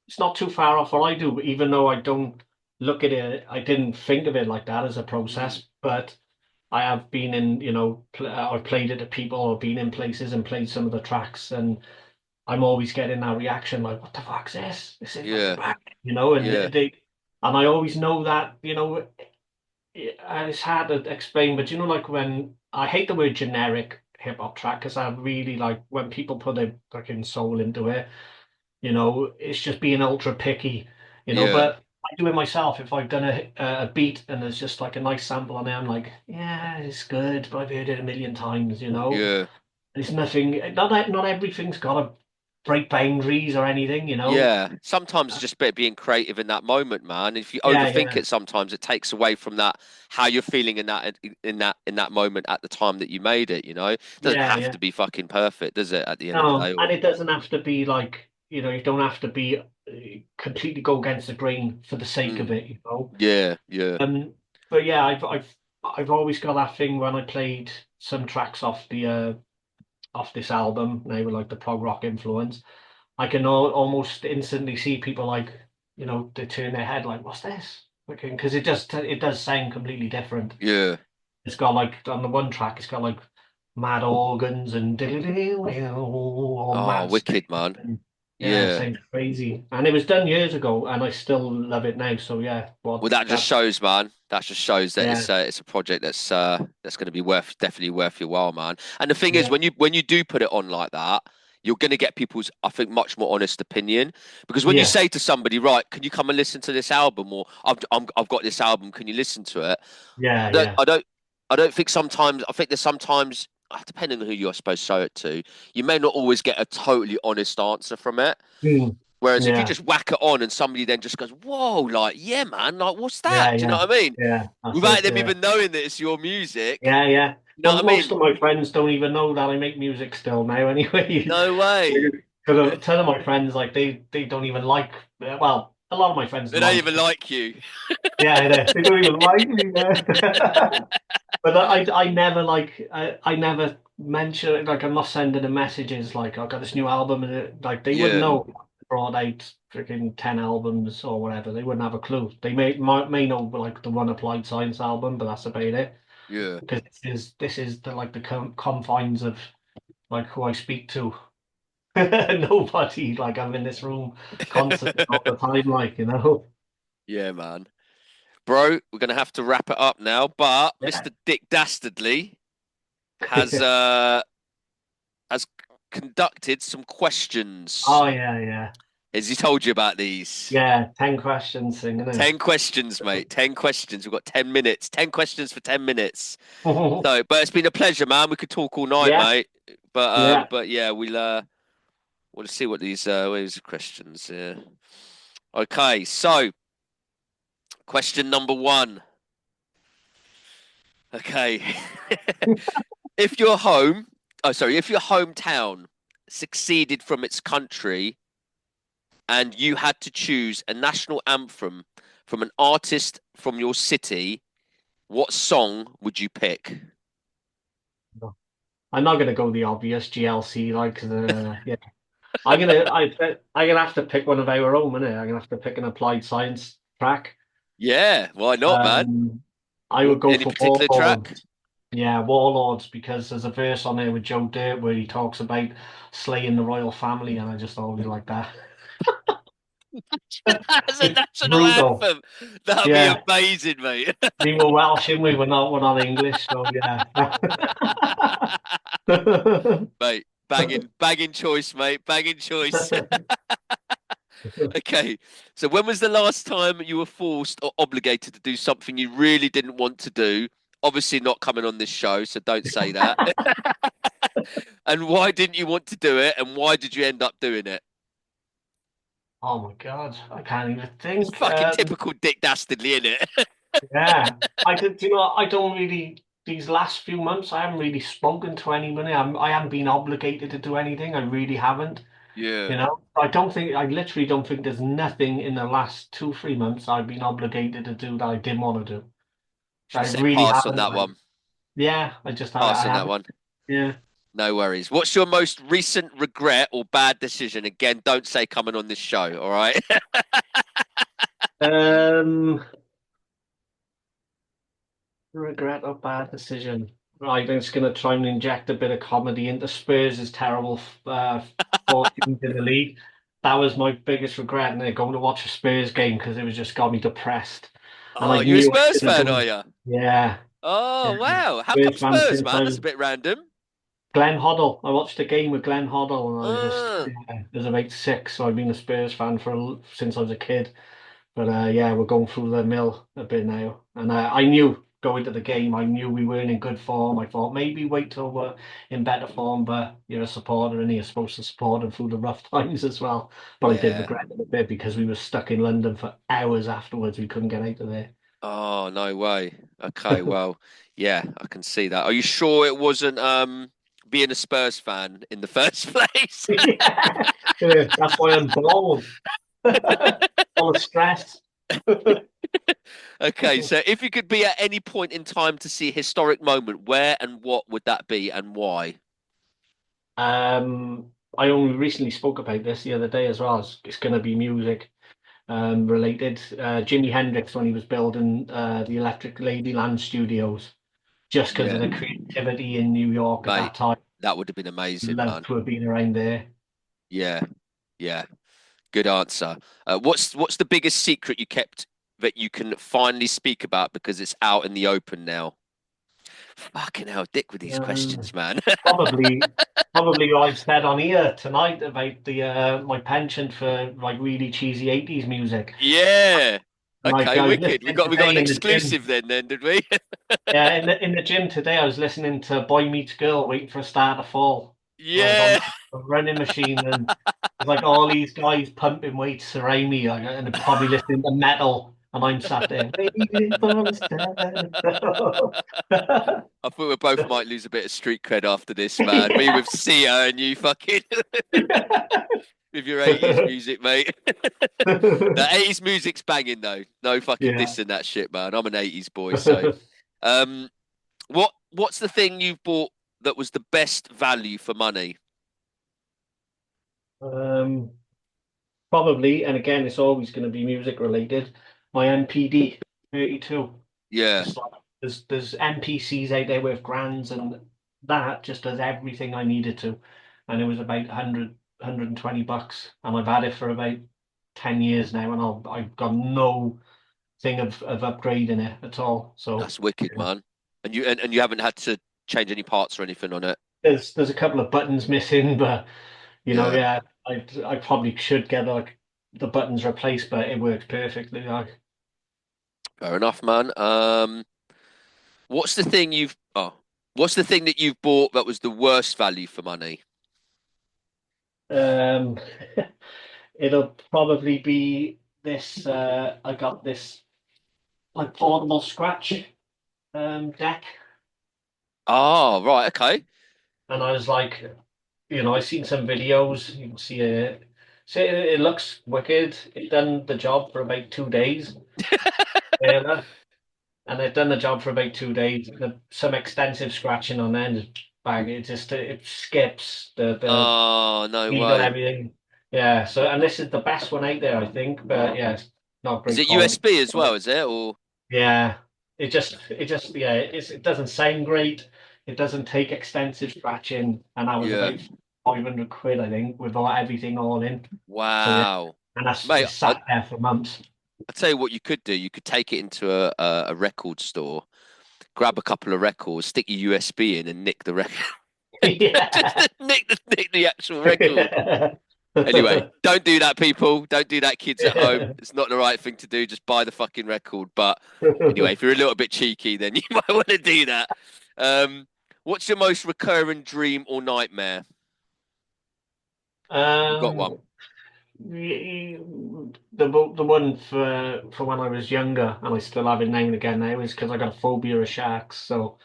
It's not too far off what I do, even though I don't look at it. I didn't think of it like that as a mm, process, but I have been in, I've played it to people or been in places and played some of the tracks, and I'm always getting that reaction like, "What the fuck's this? This is like the yeah, back," yeah, and I always know that, it's hard to explain, but like when I hate the word generic hip hop track because I really like when people put their fucking soul into it. It's just being ultra picky. yeah, But I do it myself. If I've done a beat and there's just like a nice sample on it, I'm like, yeah, it's good, but I've heard it a million times. yeah. There's nothing. Not everything's got to break boundaries or anything. Yeah, sometimes it's just about being creative in that moment, man. If you Yeah, overthink yeah, it, sometimes it takes away from that how you're feeling in that moment at the time that you made it. It doesn't yeah, have yeah. to be fucking perfect, does it? At the end of the No, day, and or it doesn't have to be like, you don't have to be completely go against the grain for the sake of mm, it. yeah, yeah, But yeah, I've always got that thing when I played some tracks off this album, now with like the prog rock influence. I can almost instantly see people like, they turn their head like, "What's this?" Because it does sound completely different. yeah. It's got like on the one track, it's got like mad organs and or Oh, mad wicked, strings. man. And yeah, it Yeah. sounds crazy. And it was done years ago, and I still love it now. So yeah, Well, well, that just that's shows, man. That just shows that yeah, it's a project that's going to be definitely worth your while, man. And the thing is, yeah, when you do put it on like that, you're going to get people's, I think, much more honest opinion. Because when you yeah, say to somebody, right, can you come and listen to this album, or I've got this album, can you listen to it? yeah, I don't, yeah. I don't, I don't think sometimes. I think there's sometimes, depending on who you're supposed to show it to, you may not always get a totally honest answer from it. Mm, Whereas if you yeah, just whack it on and somebody then just goes, "Whoa, like, yeah, man, like, what's that?" yeah, Do you know yeah, what I mean? yeah. That's Without it. them Yeah, even knowing that it's your music. yeah, yeah. You know Well, what I most mean? of my friends don't even know that I make music still now. Anyway, No way. because of my friends, like they don't even like. Well, a lot of my friends They don't like even it. like you. Yeah, they don't even like me. Yeah. But I never like I never mention it. Like I'm not sending them messages like I got this new album and like they wouldn't Yeah, know. I brought out freaking 10 albums or whatever. They wouldn't have a clue. They may know like the one Applied Science album, but that's about it. yeah. Because this is the like the confines of like who I speak to. Nobody, like I'm in this room constantly all the time, like, you know. Yeah, man. Bro, we're gonna have to wrap it up now, but Yeah. Mr. Dick Dastardly has has conducted some questions. Oh yeah, yeah. Has he told you about these? Yeah, 10 questions thing, isn't 10 questions, mate. 10 questions. We've got 10 minutes. 10 questions for 10 minutes. it? So, but it's been a pleasure, man. We could talk all night, Yeah, mate. yeah. But yeah, we'll see what these where's the questions here. Okay, so question number one. Okay. If your home, if your hometown succeeded from its country and you had to choose a national anthem from an artist from your city, what song would you pick? I'm not gonna go the obvious GLC like yeah. I'm gonna have to pick one of our own, innit? I'm gonna have to pick an Applied Science track. Yeah, why not, man? Um, I would go Any for particular track? Warlords. Yeah, Warlords, because there's a verse on there with Joe Dirt where he talks about slaying the royal family, and I just always like that. As a It's national brutal. anthem. That'd be Yeah, amazing, mate. we were Welsh and we're not English, so yeah. Mate, banging choice, mate. Banging choice. Okay. So when was the last time you were forced or obligated to do something you really didn't want to do? Obviously not coming on this show, so don't say that. And why didn't you want to do it? And why did you end up doing it? Oh my God, I can't even It's think. fucking typical Dick Dastardly, isn't it? Yeah, I did. You know, I don't really. These last few months, I haven't really spoken to anybody. I haven't been obligated to do anything. I really haven't. Yeah. You know, I don't think. I literally don't think there's nothing in the last 2, 3 months I've been obligated to do that I didn't want to do. Should I we say really pass on haven't. that one? Yeah, I just Pass I on that haven't. one. Yeah. No worries. What's your most recent regret or bad decision? Again, don't say coming on this show, all right? Um, regret or bad decision. Right, I'm just gonna try and inject a bit of comedy into Spurs' terrible fortunes in the league. That was my biggest regret, and then going to watch a Spurs game because it was just got me depressed, and I Oh, you a knew I Spurs should have fan, are done. you? Yeah, Oh, yeah. wow. How come Spurs fan Spurs, since man? I That's was a bit random. Glenn Hoddle. I watched a game with Glenn Hoddle, and I was just Uh, yeah, I was about 6, so I've been a Spurs fan since I was a kid. But yeah, we're going through the mill a bit now. And I knew going to the game, I knew we weren't in good form. I thought maybe wait till we're in better form, but you're a supporter and you're supposed to support them through the rough times as well. But I did yeah. regret it a bit because we were stuck in London for hours afterwards. We couldn't get out of there. Oh, no way. Okay, well, yeah, I can see that. Are you sure it wasn't being a Spurs fan in the first place? Yeah. Yeah, that's why I'm bald. All the stress. Okay, so if you could be at any point in time to see a historic moment, where and what would that be and why? I only recently spoke about this the other day as well. It's going to be music. Related. Jimi Hendrix when he was building the Electric Ladyland studios, just because of Yeah, the creativity in New York at mate, that time. that would have been amazing, Loved man. to have been around there. Yeah, yeah, good answer. What's the biggest secret you kept that you can finally speak about because it's out in the open now? Fucking hell, Dick, with these Um, questions, man. probably, probably what I've said on here tonight about the my penchant for like really cheesy 80s music. Yeah. Like Okay, I was wicked. listening We got today an in the gym. exclusive then, did we? Yeah, in the gym today, I was listening to Boy Meets Girl, waiting for a star to fall. I was on Yeah. a running machine, and there's like all these guys pumping weights around me, like, and they're probably listening to metal, and I'm sat there waiting for a star. I thought we both might lose a bit of street cred after this, man. Me with Sia and you fucking. with your 80s music, mate. The 80s music's banging though. No fucking Yeah. dissing that shit, man. I'm an 80s boy, so um what's the thing you've bought that was the best value for money? Um, Probably, and again, it's always going to be music related. My MPD 32. Yeah, Just like there's NPCs out there with grands, and that just does everything I needed to. And it was about 100, $120, and I've had it for about 10 years now, and I've got no thing of upgrading it at all. So that's wicked, yeah. man. And you haven't had to change any parts or anything on it. There's a couple of buttons missing, but Yeah, yeah, I probably should get like the buttons replaced, but it works perfectly. Like, fair enough, man. What's the thing what's the thing that you've bought that was the worst value for money? um, it'll probably be this. I got this like portable scratch deck, Oh, right, okay. and I was like, I seen some videos. You can see it. Say it looks wicked. It done the job for about 2 days. Yeah, and they've done the job for about 2 days. Some extensive scratching on there, and just bang, it skips the Oh, no speed on way. everything. Yeah, so and this is the best one out there, I think. But yeah, it's not Is great it quality. USB as well, is it? Or Yeah, it just yeah, it doesn't sound great. It doesn't take extensive scratching, and I was yeah. about 500 quid, I think, with everything all in. So yeah, Wow. and that's Mate, it sat there for months. I tell you what you could do. You could take it into a record store, grab a couple of records, stick your USB in, and nick the record. Just Yeah. nick the actual record. Anyway, don't do that, people. Don't do that, kids at home. It's not the right thing to do. Just buy the fucking record. But anyway, if you're a little bit cheeky, then you might want to do that. Um, what's your most recurring dream or nightmare? You got one? Um, the one for when I was younger, and I still have it now and again now, is because I got a phobia of sharks. So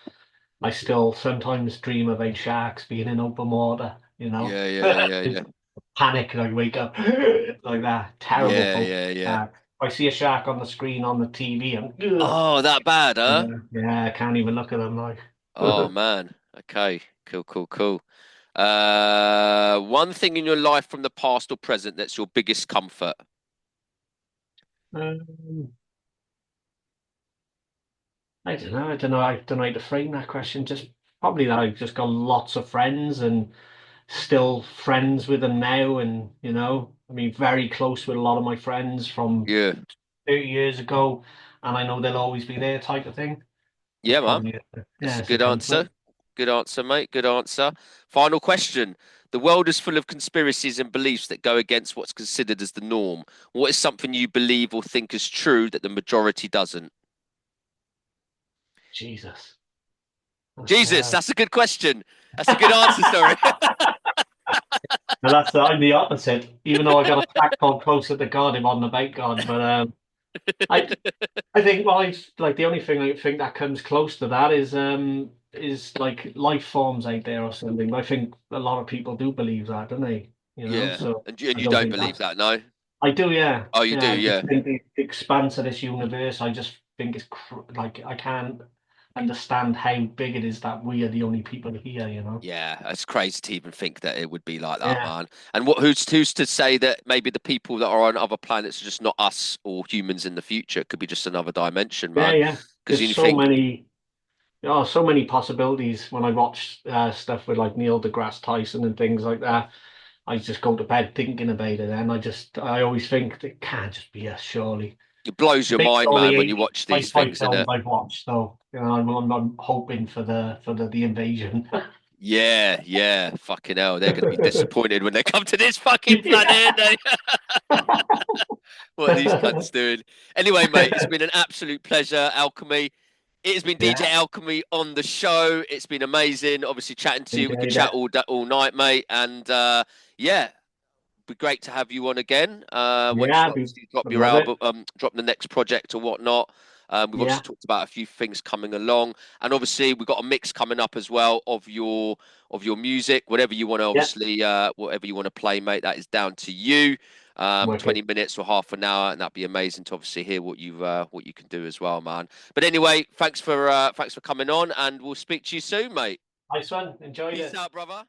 I still sometimes dream about sharks being in open water. Yeah, yeah, yeah, yeah, Panic, and I wake up like that. Terrible yeah, phobia yeah, of yeah. sharks. If I see a shark on the screen on the TV, I'm Oh, that bad, huh? yeah, I can't even look at them like. Oh man. Okay. Cool, cool, cool. One thing in your life from the past or present that's your biggest comfort. Um, I don't know. I don't know. I don't know how to frame that question. Just probably that I've just got lots of friends and still friends with them now. And, I mean, very close with a lot of my friends from Yeah. 30 years ago. And I know they'll always be there type of thing. That's Yeah, man. probably, yeah, That's a it's a good comfort. answer. Good answer, mate. Good answer. Final question. The world is full of conspiracies and beliefs that go against what's considered as the norm. What is something you believe or think is true that the majority doesn't? Jesus. That's, Jesus, that's a good question. That's a good answer, sorry. and I'm the opposite, even though I got a track called Closer to God, him on the bike God. But I, I think like the only thing I think that comes close to that is like life forms out there or something. I think a lot of people do believe that, don't they? Yeah. So And I you don't don't think believe that's. that, no? I do, yeah, Oh, you do, yeah. I just yeah. think the expanse of this universe. I just think it's like I can't understand how big it is that we are the only people here. Yeah, it's crazy to even think that it would be like that, Yeah, man. And who's to say that maybe the people that are on other planets are just not us or humans in the future? It could be just another dimension, yeah, man. yeah. Because There's you so think, many. Oh, so many possibilities when I watch stuff with like Neil deGrasse Tyson and things like that. I just go to bed thinking about it, and I always think it can't just be us, surely. it blows your Maybe mind, all the man, when you eight watch these sci-fi things, films innit? I've watched, so I'm hoping for the invasion. Yeah, yeah, fucking hell. They're going to be disappointed when they come to this fucking planet, Yeah. aren't they? What are these cunts doing? Anyway, mate, it's been an absolute pleasure, Alchemy. It has been DJ Yeah, Alchemy on the show. It's been amazing, obviously chatting to you. We could enjoyed chat it. all night, mate. And yeah, be great to have you on again. Once Yeah, you obviously drop I'd your love it. album, drop the next project or whatnot. We've obviously talked about a few things coming along, and obviously we've got a mix coming up as well of your music, whatever you want to obviously whatever you want to play, mate. That is down to you. 20 minutes or half an hour, and that'd be amazing to obviously hear what you can do as well, man. But anyway, thanks for coming on, and we'll speak to you soon, mate. Nice one. Enjoyed it. Peace out, brother.